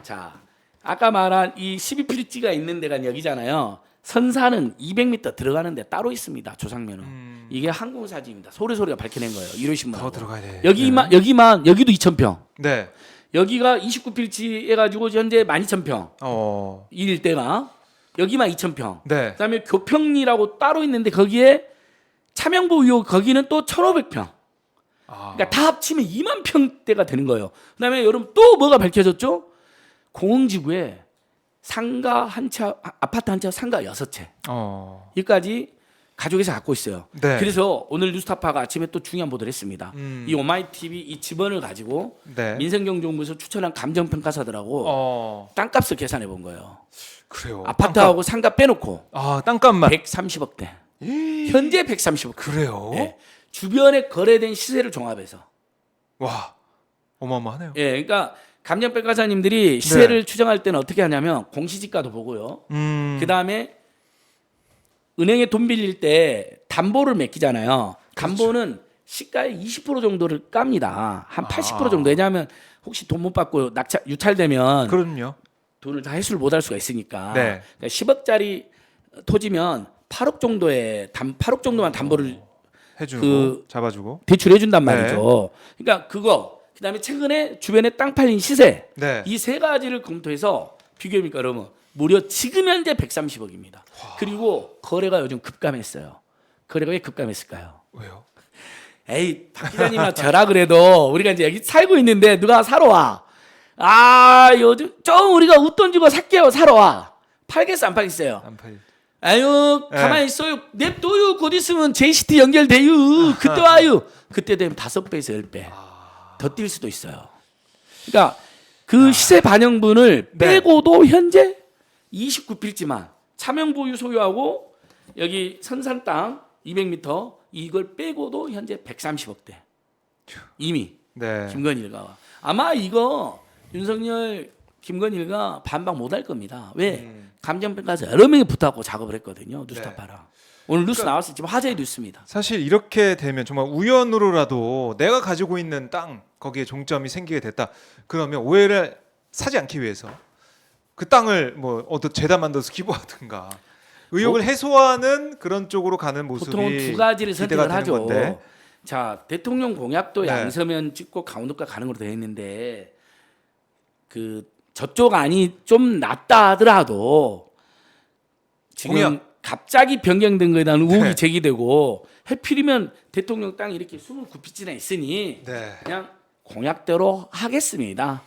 자, 아까 말한 이 12필지가 있는 데가 여기잖아요. 선산은 200m 들어가는데 따로 있습니다. 조상묘는. 이게 항공사진입니다. 소리가 밝혀낸 거예요. 일요신문. 더 들어가야 돼. 여기만 여기도 2,000평. 네. 여기가 29필지 해가지고 현재 12,000평. 이 일대가 여기만 2,000평. 네. 그다음에 교평리라고 따로 있는데 거기에 차명보유 거기는 또 1,500평. 그러니까 다 합치면 2만 평대가 되는 거예요. 그다음에 여러분 또 뭐가 밝혀졌죠? 공흥지구에 상가 한 채, 아파트 한 채, 상가 6채. 여기까지 가족에서 갖고 있어요. 네. 그래서 오늘 뉴스타파가 아침에 또 중요한 보도를 했습니다. 이 오마이TV 이 지번을 가지고 네. 민생경제본부에서 추천한 감정평가사들하고 땅값을 계산해 본 거예요. 그래요. 아파트하고 상가 빼놓고 땅값만 130억대. 현재 130억. 그래요? 네. 주변에 거래된 시세를 종합해서. 와. 어마어마하네요. 예, 그러니까 감정평가사님들이 시세를 추정할 때는 어떻게 하냐면 공시지가도 보고요. 그 다음에 은행에 돈 빌릴 때 담보를 맡기잖아요. 담보는 시가의 20% 정도를 깝니다. 한 80% 정도. 왜냐하면 혹시 돈 못 받고 유찰되면 그럼요. 돈을 다 회수를 못 할 수가 있으니까. 네. 그러니까 10억짜리 토지면 8억 정도의 8억 정도만 담보를 해주고 잡아주고 대출해 준단 말이죠. 그러니까 그거 그다음에 최근에 주변에 땅 팔린 시세 네. 이 세 가지를 검토해서 비교해보니까 여러분 무려 지금 현재 130억입니다. 그리고 거래가 요즘 급감했어요. 거래가 왜 급감했을까요? 왜요? 에이 박 기자님아 저라 그래도 우리가 이제 여기 살고 있는데 누가 사러 와. 요즘 좀 우리가 웃돈 주고 살게요. 사러 와. 팔겠어 안 팔겠어요? 안 팔. 아유 가만히 있어요. 냅둬요. 곧 있으면 JCT 연결돼요. 그때 와요. 그때 되면 5배에서 10배 더 뛸 수도 있어요. 그러니까 그 시세 반영분을 빼고도 현재 29필지만 차명보유 소유하고 여기 선산 땅 200m 이걸 빼고도 현재 130억대 이미 네. 김건희 일가와 아마 이거 윤석열 김건희 일가 반박 못할 겁니다. 왜? 감정평가에서 여러 명이 붙어갖고 작업을 했거든요. 뉴스타파랑. 오늘 뉴스 나왔을 지금 화제에도 있습니다. 사실 이렇게 되면 정말 우연으로라도 내가 가지고 있는 땅 거기에 종점이 생기게 됐다. 그러면 오해를 사지 않기 위해서 그 땅을 뭐 어떤 재단 만들어서 기부하든가 의혹을 해소하는 그런 쪽으로 가는 모습이 보통은 두 가지를 기대가 선택을 되는 하죠. 건데. 자 대통령 공약도 네. 양서면 찍고 강원도가 가는 걸로 되어 있는데 그 저쪽 안이 좀 낫다 하더라도 지금 공약. 갑자기 변경된 거에 대한 의혹이 네. 제기되고 해필이면 대통령 땅이 이렇게 29필지나 있으니 네. 그냥 공약대로 하겠습니다.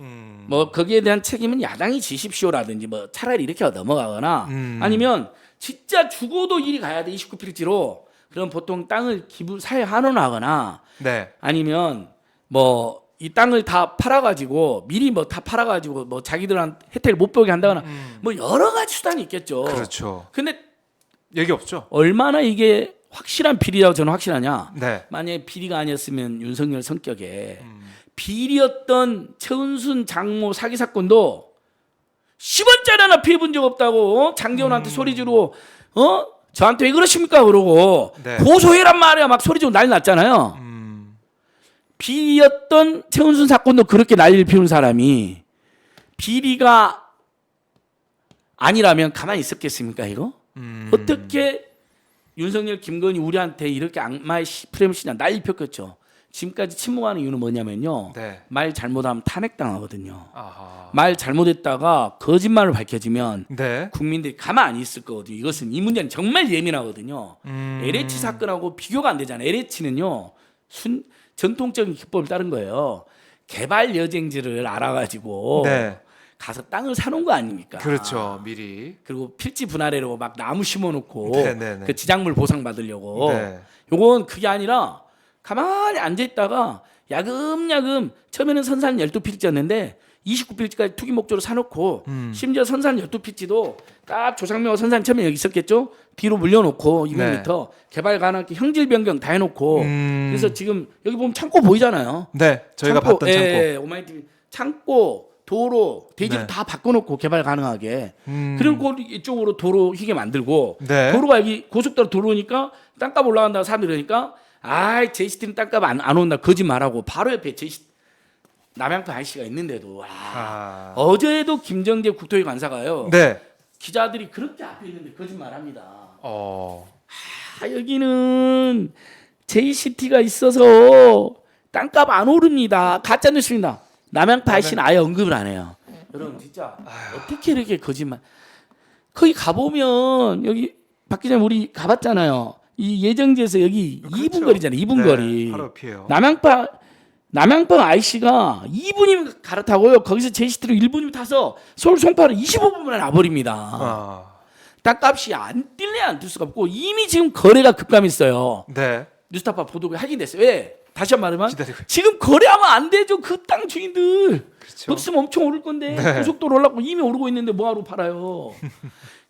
음. 뭐 거기에 대한 책임은 야당이 지십시오라든지 뭐 차라리 이렇게 넘어가거나 아니면 진짜 죽어도 일이 가야 돼 29필지로 그럼 보통 땅을 기부 사회 환원하거나 네. 아니면 뭐 이 땅을 다 팔아가지고 미리 뭐 다 팔아가지고 뭐 자기들한테 혜택을 못 보게 한다거나 뭐 여러 가지 수단이 있겠죠. 그렇죠. 근데 얘기 없죠. 얼마나 이게 확실한 비리라고 저는 확실하냐. 네. 만약에 비리가 아니었으면 윤석열 성격에 비리였던 최은순 장모 사기 사건도 10원짜리 하나 피해본 적 없다고 장재원한테 소리 지르고 저한테 왜 그러십니까 그러고 네. 고소해란 말이야 막 소리 지르고 난리 났잖아요. 비리였던 최은순 사건도 그렇게 난리를 피우는 사람이 비리가 아니라면 가만히 있었겠습니까 이거? 어떻게 윤석열 김건희 우리한테 이렇게 악마의 프레임을 씌냐 난리 폈겠죠. 지금까지 침묵하는 이유는 뭐냐면요. 네. 말 잘못하면 탄핵당하거든요. 아하. 말 잘못했다가 거짓말로 밝혀지면 네. 국민들이 가만 안 있을 거거든요. 이것은 이 문제는 정말 예민하거든요. LH 사건하고 비교가 안 되잖아요. LH는요. 전통적인 기법을 따른 거예요. 개발 여쟁지를 알아가지고 네. 가서 땅을 사놓은 거 아닙니까? 그렇죠. 미리. 그리고 필지 분할해로 막 나무 심어놓고 네네네. 그 지작물 보상 받으려고. 네. 요건 그게 아니라 가만히 앉아있다가 야금야금 처음에는 선산 12필지였는데 29필지까지 투기 목적으로 사놓고 심지어 선산 12필지도 딱 조상명과 선산 처음에 여기 있었겠죠? 뒤로 물려놓고 200m 개발 가능하게 형질 변경 다 해놓고 그래서 지금 여기 보면 창고 보이잖아요. 네. 저희가 봤던 창고. 예, 오마이TV 창고 도로 대지로 네. 다 바꿔놓고 개발 가능하게 그리고 이쪽으로 도로 희게 만들고 네. 도로가 여기 고속도로 도로니까 땅값 올라간다고 사람들이 그러니까 아이 제이시티는 땅값 안 온다 거짓말하고 바로 옆에 제이시티 남양파 아저씨가 있는데도 어제도 김정재 국토위 관사가요 네. 기자들이 그렇게 앞에 있는데 거짓말합니다. 어. 여기는 제이시티가 있어서 땅값 안 오릅니다. 가짜 뉴스입니다. 남양파 아저씨는 아예 언급을 안 해요. 여러분 진짜 어떻게 이렇게 거짓말? 거기 가보면 여기 박 기자님 우리 가봤잖아요. 이 예정지에서 여기 그렇죠. 2분 거리잖아요. 2분 네, 거리. 바로 옆이에요. 남양파 IC가 2분이면 갈아타고요. 거기서 제이시티로 1분이면 타서 서울 송파를 25분 만에 와버립니다. 아. 땅값이 안 뛸래 안 뛸 수가 없고 이미 지금 거래가 급감했어요. 네. 뉴스타파 보도가 확인됐어요. 왜? 다시 한번 말하면 기다리고. 지금 거래하면 안 되죠. 그 땅 주인들. 그렇죠. 없으면 엄청 오를 건데 네. 고속도로 올랐고 이미 오르고 있는데 뭐하러 팔아요.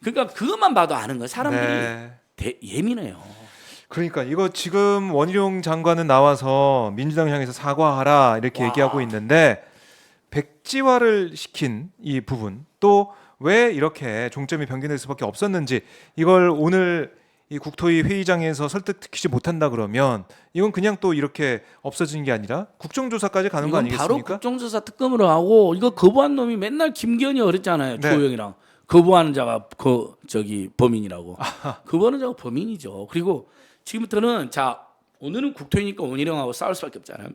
그러니까 그것만 봐도 아는 거예요. 사람들이 네. 예민해요. 그러니까 이거 지금 원희룡 장관은 나와서 민주당 향해서 사과하라 이렇게 얘기하고 있는데 백지화를 시킨 이 부분 또 왜 이렇게 종점이 변경될 수밖에 없었는지 이걸 오늘 이 국토위 회의장에서 설득시키지 못한다 그러면 이건 그냥 또 이렇게 없어지는 게 아니라 국정조사까지 가는 거 이건 바로 아니겠습니까? 국정조사 특검으로 하고 이거 거부한 놈이 맨날 김기현이 그랬잖아요. 네. 조호영이랑 거부하는 자가 범인이라고. 거부하는 자가 범인이죠. 그리고 지금부터는 자 오늘은 국토위니까 원희룡하고 싸울 수밖에 없잖아요.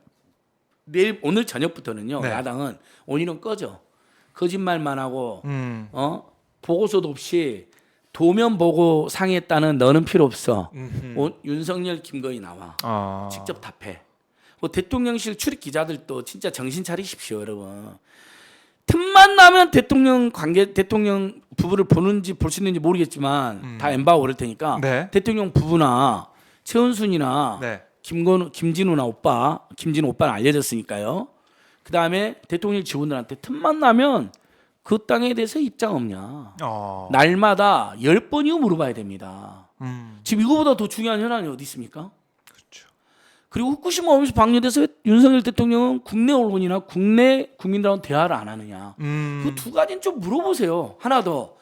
내일 오늘 저녁부터는요. 네. 야당은 원희룡 꺼져. 거짓말만 하고 보고서도 없이 도면 보고 상의했다는 너는 필요 없어. 윤석열 김건희 나와. 직접 답해. 뭐 대통령실 출입 기자들도 진짜 정신 차리십시오, 여러분. 틈만 나면 대통령 부부를 보는지 볼 수 있는지 모르겠지만 다 엠바고 그럴 테니까 네. 대통령 부부나 최은순이나 네. 김진우 오빠는 알려졌으니까요. 그 다음에 대통령 직원들한테 틈만 나면 그 땅에 대해서 입장 없냐. 날마다 10번이고 물어봐야 됩니다. 지금 이거보다 더 중요한 현안이 어디 있습니까? 그렇죠. 그리고 후쿠시마 오염수 방류돼서 윤석열 대통령은 국내 언론이나 국내 국민들하고 대화를 안 하느냐. 그 두 가지는 좀 물어보세요. 하나 더.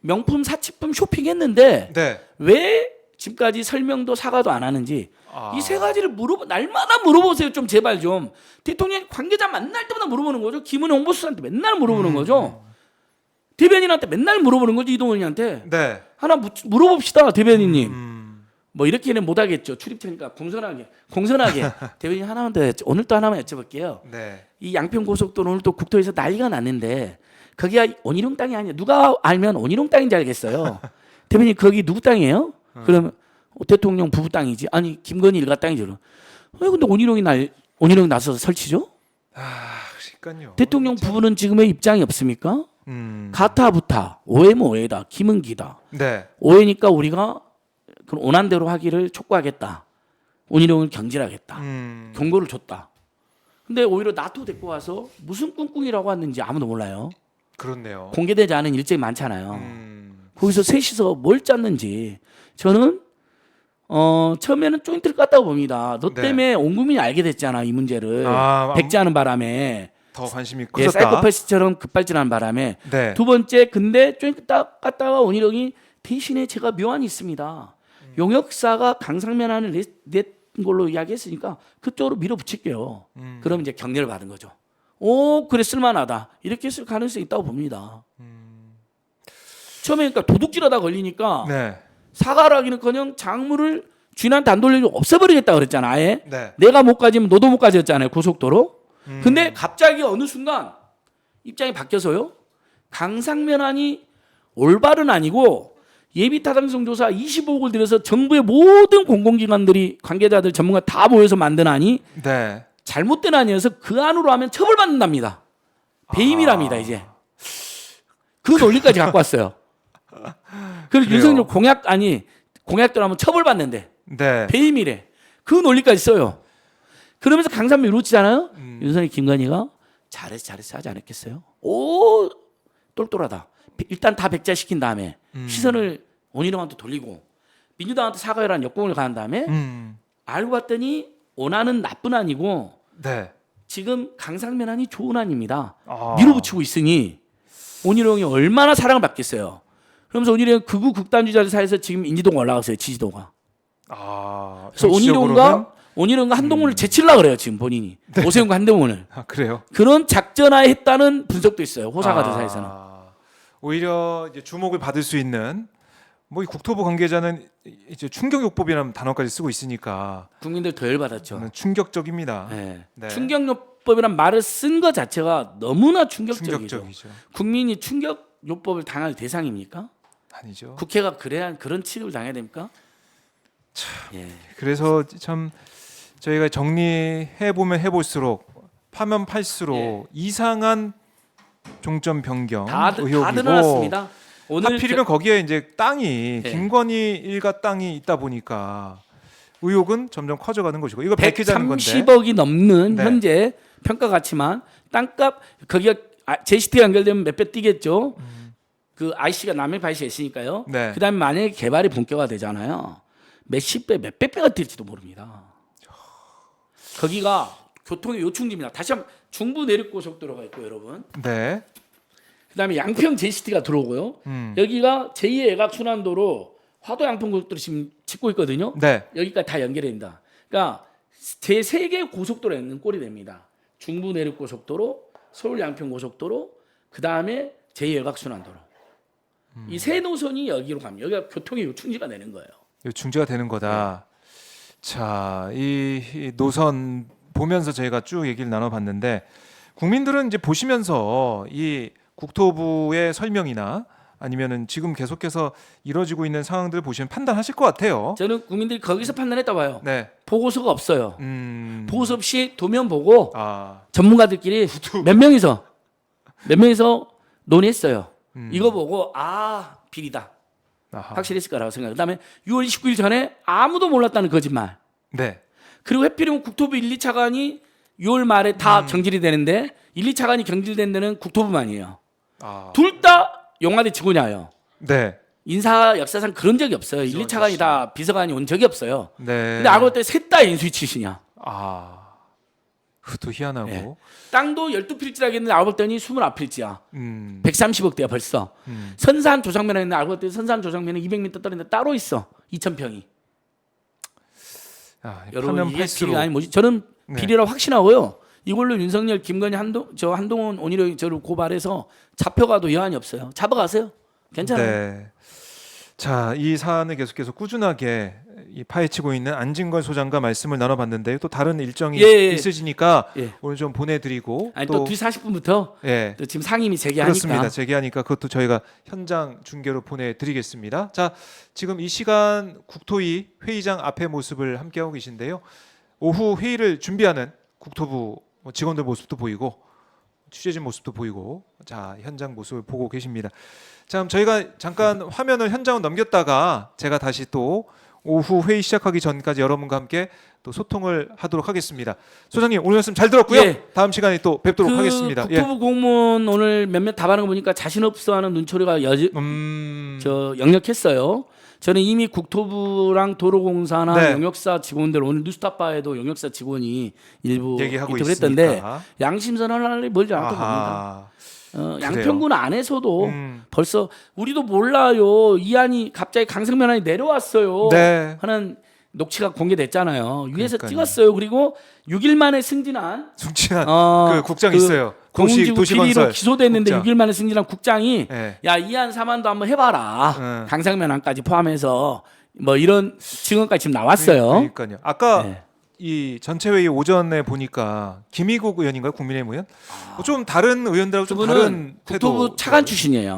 명품 사치품 쇼핑했는데 네. 왜 지금까지 설명도 사과도 안 하는지 이 세 가지를 날마다 물어보세요. 좀 제발 좀. 대통령 관계자 만날 때마다 물어보는 거죠. 김은혜 홍보수사한테 맨날 물어보는 거죠. 대변인한테 맨날 물어보는 거죠. 이동훈이한테. 네. 하나 물어봅시다. 대변인님. 뭐 이렇게는 못하겠죠. 출입처니까 공손하게. 대변인 하나만 더 오늘 또 하나만 여쭤볼게요. 네. 이 양평 고속도로 오늘 또 국토에서 난리가 났는데 거기가 원희룡 땅이 아니야. 누가 알면 원희룡 땅인지 알겠어요. 대변인 거기 누구 땅이에요? 그러면 대통령 부부 땅이지. 아니 김건희 일가 땅이죠. 근데 원희룡이 나서서 설치죠? 그러니까요. 대통령 부부는 지금의 입장이 없습니까? 가타부타 오해면 오해다. 김은기다. 네. 오해니까 우리가 그런 원한대로 하기를 촉구하겠다. 원희룡을 경질하겠다. 경고를 줬다. 근데 오히려 나토 데리고 와서 무슨 꿍꿍이라고 왔는지 아무도 몰라요. 그렇네요. 공개되지 않은 일정이 많잖아요. 거기서 셋이서 뭘 짰는지 저는 처음에는 조인트를 깠다고 봅니다. 너 네. 때문에 온 국민이 알게 됐잖아 이 문제를. 백지하는 바람에 더 관심이 예, 커졌다. 사이코패스처럼 급발진하는 바람에 네. 두 번째 근데 조인트 딱 깠다가 원희룡이 대신에 제가 묘안이 있습니다. 용역사가 강상면안을 낸 걸로 이야기했으니까 그쪽으로 밀어붙일게요. 그럼 이제 격려를 받은 거죠. 오 그래 쓸만하다 이렇게 했을 가능성이 있다고 봅니다. 처음에 그러니까 도둑질하다 걸리니까 네. 사과를 하기는커녕 작물을 주인한테 안 돌리고 없애버리겠다 그랬잖아. 아예 네. 내가 못 가지면 너도 못 가졌잖아요 고속도로. 근데 갑자기 어느 순간 입장이 바뀌어서요. 강상면안이 올바른 아니고 예비타당성 조사 25억을 들여서 정부의 모든 공공기관들이 관계자들 전문가 다 모여서 만든 안이 네. 잘못된 안이어서 그 안으로 하면 처벌받는답니다. 배임이랍니다 이제. 그 논리까지 갖고 왔어요. 그래서 그래요. 윤석열 공약대로 하면 처벌받는데 네. 배임이래. 그 논리까지 써요. 그러면서 강산면 이루치잖아요. 윤석열 김건희가 잘했어 하지 않았겠어요? 오 똘똘하다. 일단 다 백지화시킨 다음에 시선을 원희룡한테 돌리고 민주당한테 사과해라는 역공을 가한 다음에 알고 봤더니 원안은 나쁜 안이고 네. 지금 강상면안이 좋은 안입니다. 아. 밀어붙이고 있으니 원희룡이 얼마나 사랑을 받겠어요. 그러면서 원희룡 극우 극단주의자들 사이에서 지금 인지도가 올라갔어요. 지지도가. 그래서 원희룡과 한동훈을 제치려고 그래요. 지금 본인이. 오세훈과 한동훈을. 그래요. 그런 작전하에 했다는 분석도 있어요. 호사가들 사이에서는. 오히려 이제 주목을 받을 수 있는 뭐 이 국토부 관계자는 이제 충격요법이라는 단어까지 쓰고 있으니까 국민들 더 열받았죠. 저는 충격적입니다. 네. 네. 충격요법이란 말을 쓴 것 자체가 너무나 충격적이죠. 충격적이죠. 국민이 충격요법을 당할 대상입니까? 아니죠. 국회가 그런 취급을 당해야 됩니까? 예. 그래서 참 저희가 정리해 보면 해볼수록 파면 팔수록 예. 이상한 종점 변경 다 의혹이고 드러났습니다. 오늘 하필이면 거기에 이제 땅이 예. 김건희 일가 땅이 있다 보니까 의혹은 점점 커져가는 것이고 이거 밝히자는 건데 130억이 넘는 네. 현재 평가 가치만 땅값 거기가 JCT 연결되면 몇 배 뛰겠죠. 그 IC가 남해파 IC가 있으니까요. 네. 그다음에 만약에 개발이 본격화 되잖아요. 몇십 배, 몇백 배가 뛸지도 모릅니다. 거기가 교통의 요충지입니다. 다시 한번 중부 내륙고속도로가 있고 여러분. 네. 그다음에 양평 JCT가 들어오고요. 여기가 제2의 외곽순환도로 화도 양평고속도로 지금 짓고 있거든요. 네. 여기까지 다 연결됩니다. 그러니까 제3개 고속도로에 있는 꼴이 됩니다. 중부 내륙고속도로, 서울 양평고속도로, 그다음에 제2의 외곽순환도로. 이 세 노선이 여기로 갑니다. 여기가 교통의 요충지가 되는 거예요. 중지가 되는 거다. 자, 이 노선 보면서 저희가 쭉 얘기를 나눠봤는데 국민들은 이제 보시면서 이 국토부의 설명이나 아니면은 지금 계속해서 이루어지고 있는 상황들을 보시면 판단하실 것 같아요. 저는 국민들이 거기서 판단했다 봐요. 네. 보고서가 없어요. 음. 보고서 없이 도면 보고 아. 전문가들끼리 몇 명이서 논의했어요. 이거 보고 비리다. 아하. 확실했을 거라고 생각해요. 그다음에 6월 29일 전에 아무도 몰랐다는 거짓말. 네. 그리고 해필이면 국토부 1, 2차관이 6월 말에 다 경질이 되는데 1, 2차관이 경질된 데는 국토부만이에요. 아. 둘 다 용화대 직원이에요. 네. 인사 역사상 그런 적이 없어요. 1, 2차관이 다 비서관이 온 적이 없어요. 네. 근데 알고 봤더니 셋 다 인수위 출신이야. 아. 그것도 희한하고. 네. 땅도 12필지라고 했는데 알고 봤더니 29필지야. 130억대야 벌써. 선산 조성면에 있는데 알고 봤더니 선산 조성면에 200m 떨어진데 따로 있어. 2,000평이. 아, 여러분 파면 이게 팔수록 비리가 아니 뭐지? 저는 네. 비리라 확신하고요. 이걸로 윤석열, 김건희, 한동훈, 원희룡이 저를 고발해서 잡혀가도 여한이 없어요. 잡아가세요. 괜찮아요. 네. 자, 이 사안을 계속해서 꾸준하게 이 파헤치고 있는 안진걸 소장과 말씀을 나눠봤는데 또 다른 일정이 있으시니까 예. 오늘 좀 보내드리고 아니 또 뒤 40분부터 예. 또 지금 상임위 그렇습니다. 재개하니까 재개하니까 그것도 저희가 현장 중계로 보내드리겠습니다. 자, 지금 이 시간 국토위 회의장 앞의 모습을 함께하고 계신데요. 오후 회의를 준비하는 국토부 직원들 모습도 보이고 취재진 모습도 보이고 자 현장 모습을 보고 계십니다. 자, 그럼 저희가 잠깐 화면을 현장을 넘겼다가 제가 다시 또 오후 회의 시작하기 전까지 여러분과 함께 또 소통을 하도록 하겠습니다. 소장님 오늘 말씀 잘 들었고요. 예. 다음 시간에 또 뵙도록 하겠습니다. 국토부 공무원 오늘 몇몇 답하는 거 보니까 자신 없어하는 눈초리가 역력했어요. 저는 이미 국토부랑 도로공사나 네. 용역사 직원들 오늘 뉴스타파에도 용역사 직원이 일부 얘기하고 인터뷰를 했던데 있으니까. 양심선언을 할 날이 멀지 않다 봅니다. 아하. 양평군 안에서도 음. 벌써 우리도 몰라요. 이 안이 갑자기 강성면안이 내려왔어요. 네. 하는 녹취가 공개됐잖아요. 위에서 그러니까요. 찍었어요. 그리고 6일 만에 승진한 숙진한 그 국장 그 있어요. 공무지구 비리로 기소됐는데 국장. 6일 만에 승진한 국장이 네. 야 이안 사만도 한번 해봐라. 강상면안까지 포함해서 뭐 이런 증언까지 지금 나왔어요. 그러니까요. 아까 네. 이 전체 회의 오전에 보니까 김희국 의원인가요? 국민의힘 의원? 좀 다른 의원들하고 좀 다른 그분은 태도. 국토부 차관 출신이에요.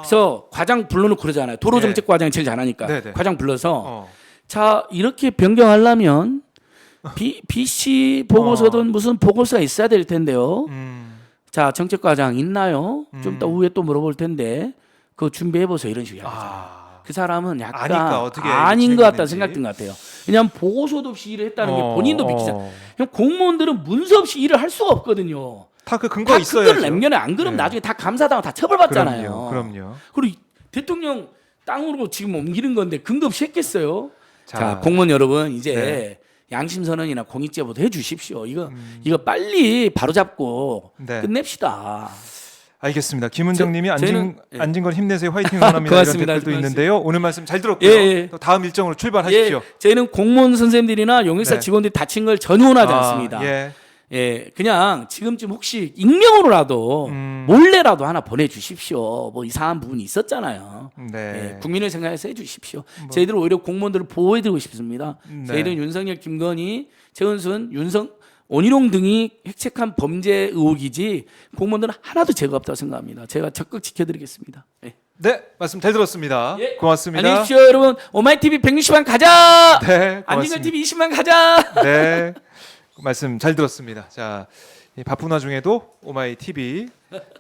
그래서 과장 불러놓고 그러잖아요. 도로정책과장이 제일 잘하니까 네네. 과장 불러서 어. 자 이렇게 변경하려면 BC 보고서든 무슨 보고서가 있어야 될 텐데요. 자 정책과장 있나요? 좀 이따 후에 또 물어볼 텐데 그거 준비해 보세요. 이런 식으로 이야기하잖아요. 그 사람은 약간 아니까 어떻게 아닌 것 같다 진행했는지. 생각된 것 같아요. 왜냐하면 보고서도 없이 일을 했다는 게 본인도 믿기잖아요. 어. 그냥 공무원들은 문서 없이 일을 할 수가 없거든요. 다 그 근거 다 있어야죠. 근거를 남겨내 안 그러면 네. 나중에 다 감사당하고 다 처벌받잖아요. 그럼요. 그리고 대통령 땅으로 지금 옮기는 건데 근거 없이 했겠어요. 자, 자 공무원 여러분 이제 네. 양심 선언이나 공익제보도 해주십시오. 이거 빨리 바로잡고 네. 끝냅시다. 알겠습니다. 김은정님이 저희는- 안진걸 힘내세요. 화이팅 응원합니다. 고맙습니다. 이런 댓글도 고맙습니다. 있는데요. 오늘 말씀 잘 들었고요. 예, 예. 또 다음 일정으로 출발하십시오. 예, 저희는 공무원 선생님들이나 용역사 네. 직원들이 다친 걸 전혀 원하지 않습니다. 예. 예, 그냥 지금쯤 혹시 익명으로라도 몰래라도 하나 보내주십시오. 뭐 이상한 부분이 있었잖아요. 네. 예, 국민을 생각해서 해주십시오. 저희들은 오히려 공무원들을 보호해드리고 싶습니다. 네. 저희들은 윤석열, 김건희, 최은순, 원희룡 등이 핵책한 범죄 의혹이지 공무원들은 하나도 죄가 없다고 생각합니다. 제가 적극 지켜드리겠습니다. 예. 네, 말씀 잘 들었습니다. 예. 고맙습니다. 안녕히 계십시오, 여러분. 오마이TV 160만 가자. 네, 안진걸 고맙습니다. TV 20만 가자. 네, 말씀 잘 들었습니다. 자, 이 바쁜 와중에도 오마이 TV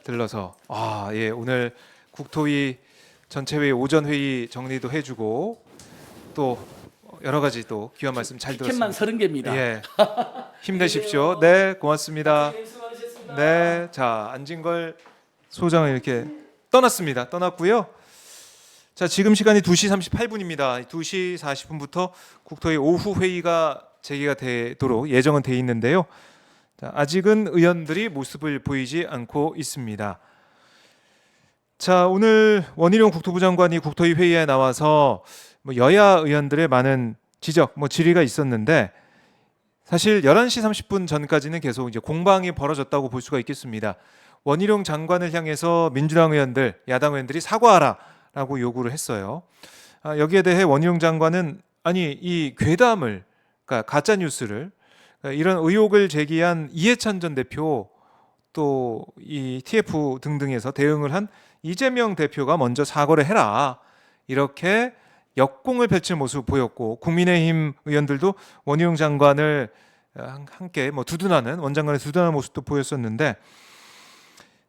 들러서 예, 오늘 국토위 전체 회의 오전 회의 정리도 해주고 또 여러 가지 또 귀한 말씀 잘 들었습니다. 캔만 30개입니다. 예, 힘내십시오. 네, 고맙습니다. 네, 자 안진걸 소장은 이렇게 떠났고요. 자, 지금 시간이 2시 38분입니다. 2시 40분부터 국토위 오후 회의가 재개가 되도록 예정은 돼 있는데요. 자, 아직은 의원들이 모습을 보이지 않고 있습니다. 자, 오늘 원희룡 국토부 장관이 국토위 회의에 나와서 뭐 여야 의원들의 많은 지적, 질의가 있었는데 사실 11시 30분 전까지는 계속 이제 공방이 벌어졌다고 볼 수가 있겠습니다. 원희룡 장관을 향해서 민주당 의원들, 야당 의원들이 사과하라라고 요구를 했어요. 여기에 대해 원희룡 장관은 아니 이 괴담을, 그러니까 가짜 뉴스를, 이런 의혹을 제기한 이해찬 전 대표 또 이 TF 등등에서 대응을 한 이재명 대표가 먼저 사과를 해라, 이렇게 역공을 펼칠 모습을 보였고 국민의힘 의원들도 원희룡 장관을 함께 두둔하는, 원장관의 두둔하는 모습도 보였었는데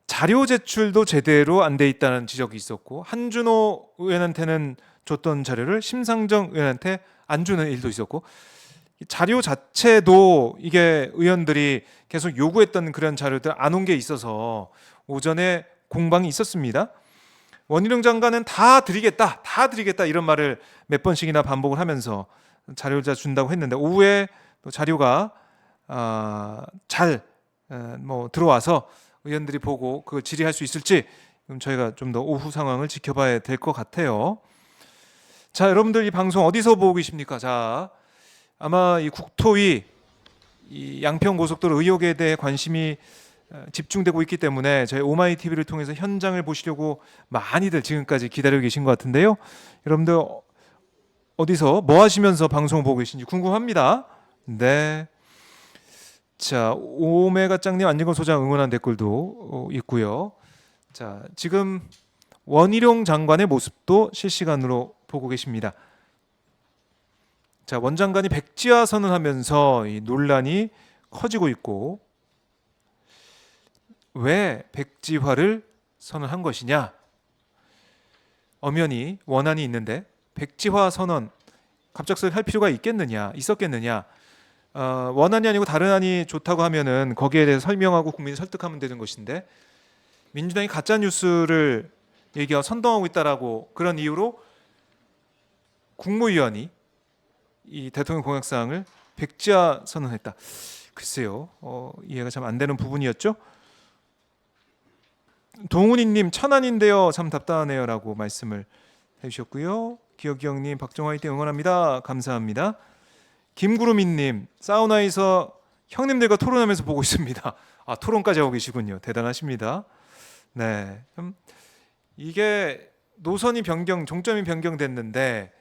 자료 제출도 제대로 안 돼 있다는 지적이 있었고 한준호 의원한테는 줬던 자료를 심상정 의원한테 안 주는 일도 있었고 자료 자체도 이게 의원들이 계속 요구했던 그런 자료들 안 온 게 있어서 오전에 공방이 있었습니다. 원희룡 장관은 다 드리겠다 이런 말을 몇 번씩이나 반복을 하면서 자료를 다 준다고 했는데 오후에 또 자료가 잘 들어와서 의원들이 보고 그 질의할 수 있을지 저희가 좀 더 오후 상황을 지켜봐야 될 것 같아요. 자, 여러분들 이 방송 어디서 보고 계십니까? 자, 아마 이 국토위 이 양평 고속도로 의혹에 대해 관심이 집중되고 있기 때문에 저희 오마이 TV를 통해서 현장을 보시려고 많이들 지금까지 기다리고 계신 것 같은데요. 여러분들 어디서 뭐 하시면서 방송을 보고 계신지 궁금합니다. 네. 자, 오메가 짱님, 안진걸 소장 응원한 댓글도 있고요. 자, 지금 원희룡 장관의 모습도 실시간으로 보고 계십니다. 자, 원 장관이 백지화 선언하면서 이 논란이 커지고 있고 왜 백지화를 선언한 것이냐? 엄연히 원안이 있는데 백지화 선언 갑작스레 할 필요가 있었겠느냐? 원안이 아니고 다른 안이 좋다고 하면은 거기에 대해서 설명하고 국민을 설득하면 되는 것인데 민주당이 가짜 뉴스를 얘기하고 선동하고 있다라고 그런 이유로 국무위원이 이 대통령 공약 사항을 백지화 선언했다. 글쎄요, 이해가 참 안 되는 부분이었죠. 동훈이님 천안인데요, 참 답답하네요라고 말씀을 해주셨고요. 기억기억님 박정화이팅 응원합니다. 감사합니다. 김구름이님 사우나에서 형님들과 토론하면서 보고 있습니다. 아, 토론까지 하고 계시군요. 대단하십니다. 네, 이게 노선이 변경, 종점이 변경됐는데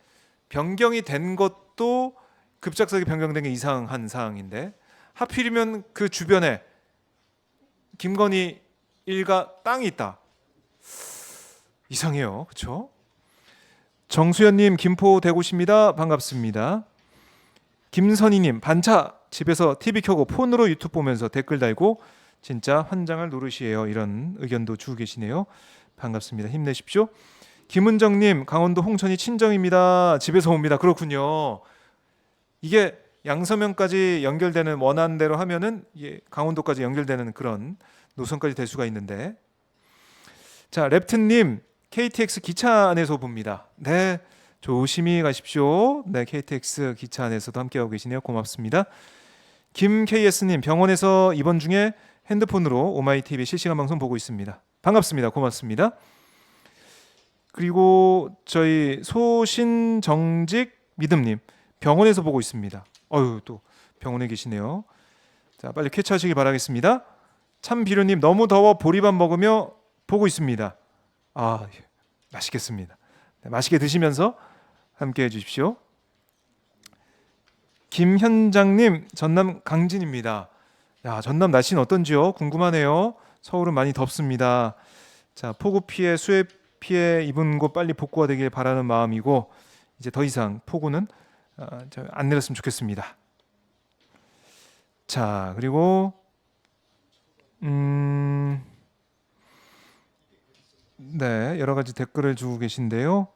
변경이 된 것도 급작스럽게 변경된 게 이상한 사항인데 하필이면 그 주변에 김건희 일가 땅이 있다. 이상해요, 그렇죠? 정수연님 김포 대구십니다. 반갑습니다. 김선희님 반차 집에서 TV 켜고 폰으로 유튜브 보면서 댓글 달고 진짜 환장할 노릇이에요. 이런 의견도 주고 계시네요. 반갑습니다. 힘내십시오. 김은정님 강원도 홍천이 친정입니다. 집에서 옵니다. 그렇군요. 이게 양서면까지 연결되는 원안대로 하면은 이게 강원도까지 연결되는 그런 노선까지 될 수가 있는데 자 랩트님 KTX 기차 안에서 봅니다. 네 조심히 가십시오. 네 KTX 기차 안에서도 함께하고 계시네요. 고맙습니다. 김KS님 병원에서 입원 중에 핸드폰으로 오마이TV 실시간 방송 보고 있습니다. 반갑습니다. 고맙습니다. 그리고 저희 소신정직 믿음님 병원에서 보고 있습니다. 어유 또 병원에 계시네요. 자 빨리 쾌차하시기 바라겠습니다. 참비루님 너무 더워 보리밥 먹으며 보고 있습니다. 아 맛있겠습니다. 네, 맛있게 드시면서 함께 해주십시오. 김현장님 전남 강진입니다. 야 전남 날씨는 어떤지요? 궁금하네요. 서울은 많이 덥습니다. 자 폭우 피해 수해 피해 입은 곳 빨리 복구가 되길 바라는 마음이고 이제 더 이상 폭우는 안 내렸으면 좋겠습니다. 자 그리고 네 여러 가지 댓글을 주고 계신데요.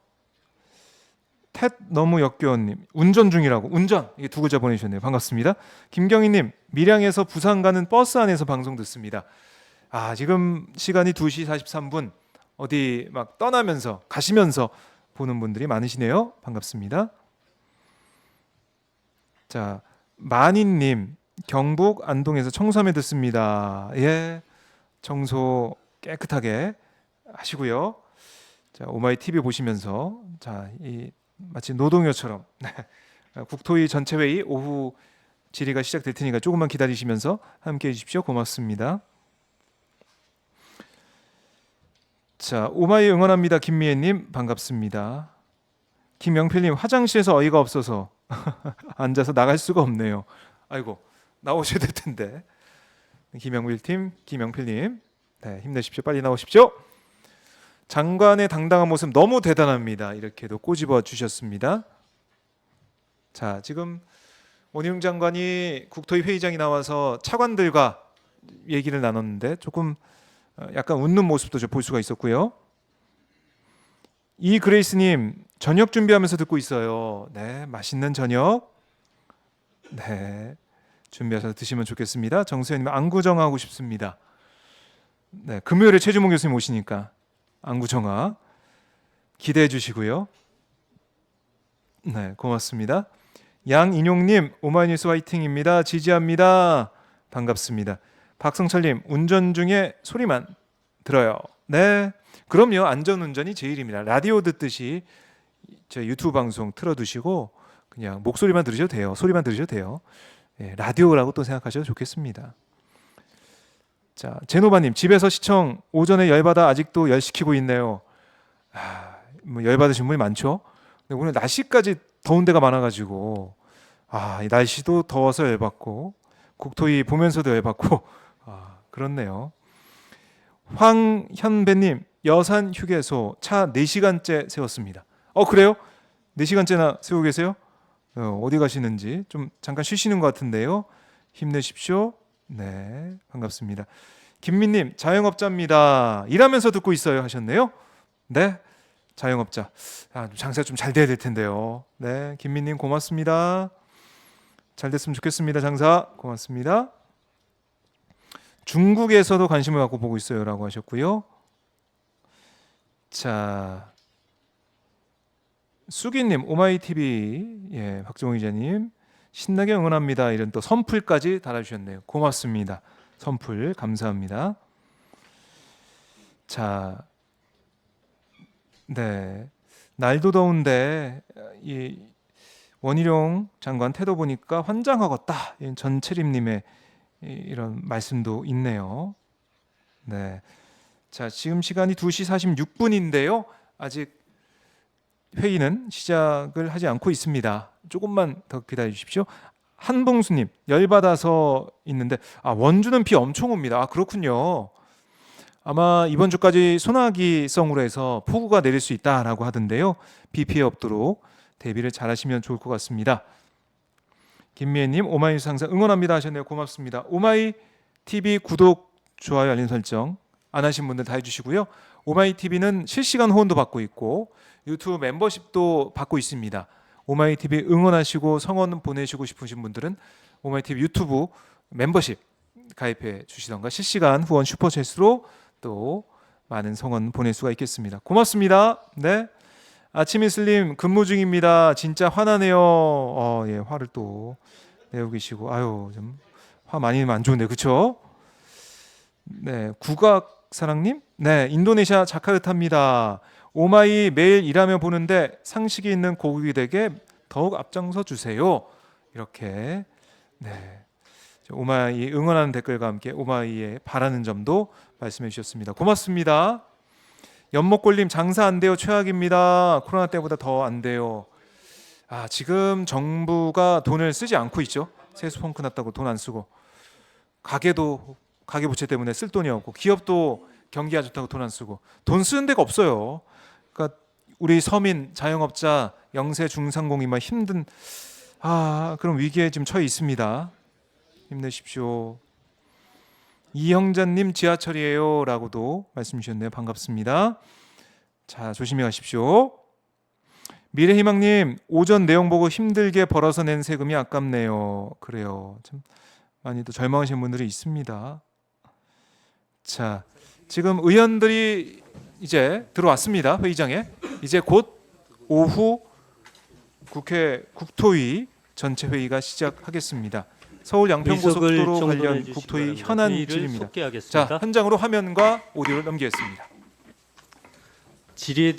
텟 너무 역겨운님 운전 중이라고 운전 이게 두 글자 보내주셨네요. 반갑습니다. 김경희님 밀양에서 부산 가는 버스 안에서 방송 듣습니다. 아 지금 시간이 2시 43분 어디 막 떠나면서 가시면서 보는 분들이 많으시네요. 반갑습니다. 자 마니님 경북 안동에서 청소하며 듣습니다. 예 청소 깨끗하게 하시고요. 자 오마이 TV 보시면서 자이 마치 노동요처럼 국토위 전체 회의 오후 질의가 시작될 테니까 조금만 기다리시면서 함께해 주십시오. 고맙습니다. 자 오마이 응원합니다. 김미애님 반갑습니다. 김영필님 화장실에서 어이가 없어서 앉아서 나갈 수가 없네요. 아이고 나오셔야 될 텐데. 김영필팀 김영필님 네, 힘내십시오. 빨리 나오십시오. 장관의 당당한 모습 너무 대단합니다. 이렇게도 꼬집어 주셨습니다. 자 지금 원희룡 장관이 국토위 회의장에 나와서 차관들과 얘기를 나눴는데 조금 약간 웃는 모습도 볼 수가 있었고요. 이그레이스님 저녁 준비하면서 듣고 있어요. 네 맛있는 저녁 네 준비해서 드시면 좋겠습니다. 정수현님 안구정하고 싶습니다. 네 금요일에 최주몽 교수님 오시니까 안구정화 기대해 주시고요. 네 고맙습니다. 양인용님 오마이뉴스 화이팅입니다. 지지합니다. 반갑습니다. 박성철님 운전 중에 소리만 들어요. 네 그럼요 안전운전이 제일입니다. 라디오 듣듯이 저 유튜브 방송 틀어두시고 그냥 목소리만 들으셔도 돼요. 소리만 들으셔도 돼요. 네, 라디오라고 또 생각하셔도 좋겠습니다. 자 제노바님 집에서 시청 오전에 열받아 아직도 열 시키고 있네요. 뭐 열받으신 분이 많죠. 근데 오늘 날씨까지 더운 데가 많아가지고 이 날씨도 더워서 열받고 국토위 보면서도 열받고 그렇네요. 황현배님 여산 휴게소 차 4시간째 세웠습니다. 그래요? 4시간째나 세우고 계세요? 어디 가시는지 좀 잠깐 쉬시는 것 같은데요. 힘내십시오. 네 반갑습니다. 김민님 자영업자입니다. 일하면서 듣고 있어요 하셨네요. 네 자영업자 장사 좀 잘 돼야 될 텐데요. 네 김민님 고맙습니다. 잘 됐으면 좋겠습니다. 장사 고맙습니다. 중국에서도 관심을 갖고 보고 있어요라고 하셨고요. 자, 수기님, 오마이 TV, 예, 박정호 기자님 신나게 응원합니다. 이런 또 선풀까지 달아주셨네요. 고맙습니다. 선풀 감사합니다. 자, 네, 날도 더운데 이 원희룡 장관 태도 보니까 환장하겠다. 전채림님의 이런 말씀도 있네요. 네, 자, 지금 시간이 2시 46분인데요. 아직 회의는 시작을 하지 않고 있습니다. 조금만 더 기다려 주십시오. 한봉수님, 열받아서 있는데 원주는 비 엄청 옵니다. 그렇군요. 아마 이번 주까지 소나기성으로 해서 폭우가 내릴 수 있다라고 하던데요. 비 피해 없도록 대비를 잘하시면 좋을 것 같습니다. 김미애님, 오마이뉴스 항상 응원합니다 하셨네요. 고맙습니다. 오마이 TV 구독, 좋아요, 알림 설정 안 하신 분들 다 해주시고요. 오마이 TV는 실시간 후원도 받고 있고 유튜브 멤버십도 받고 있습니다. 오마이 TV 응원하시고 성원 보내시고 싶으신 분들은 오마이 TV 유튜브 멤버십 가입해 주시던가 실시간 후원 슈퍼챗으로 또 많은 성원 보낼 수가 있겠습니다. 고맙습니다. 네. 아침 이슬님 근무 중입니다. 진짜 화나네요. 예, 화를 또 내고 계시고 아유 좀 화 많이 내면 안 좋은데 그렇죠? 네, 국악사랑님, 네, 인도네시아 자카르타입니다. 오마이 매일 일하며 보는데 상식이 있는 고객에게 더욱 앞장서 주세요. 이렇게 네, 오마이 응원하는 댓글과 함께 오마이에 바라는 점도 말씀해 주셨습니다. 고맙습니다. 연목골님 장사 안 돼요. 최악입니다. 코로나 때보다 더 안 돼요. 지금 정부가 돈을 쓰지 않고 있죠. 세수 펑크 났다고 돈 안 쓰고 가게도 가계 부채 때문에 쓸 돈이 없고 기업도 경기 안 좋다고 돈 안 쓰고 돈 쓰는 데가 없어요. 그러니까 우리 서민 자영업자 영세 중상공인만 힘든 그런 위기에 지금 처해 있습니다. 힘내십시오. 이형자님 지하철이에요라고도 말씀 주셨네요. 반갑습니다. 자, 조심히 가십시오. 미래희망님 오전 내용 보고 힘들게 벌어서 낸 세금이 아깝네요. 그래요. 참 많이 또 절망하시는 분들이 있습니다. 자, 지금 의원들이 이제 들어왔습니다. 회의장에. 이제 곧 오후 국회 국토위 전체 회의가 시작하겠습니다. 서울 양평고속도로 관련 국토위 현안 질의입니다. 자, 현장으로 화면과 오디오를 넘기겠습니다. 질의에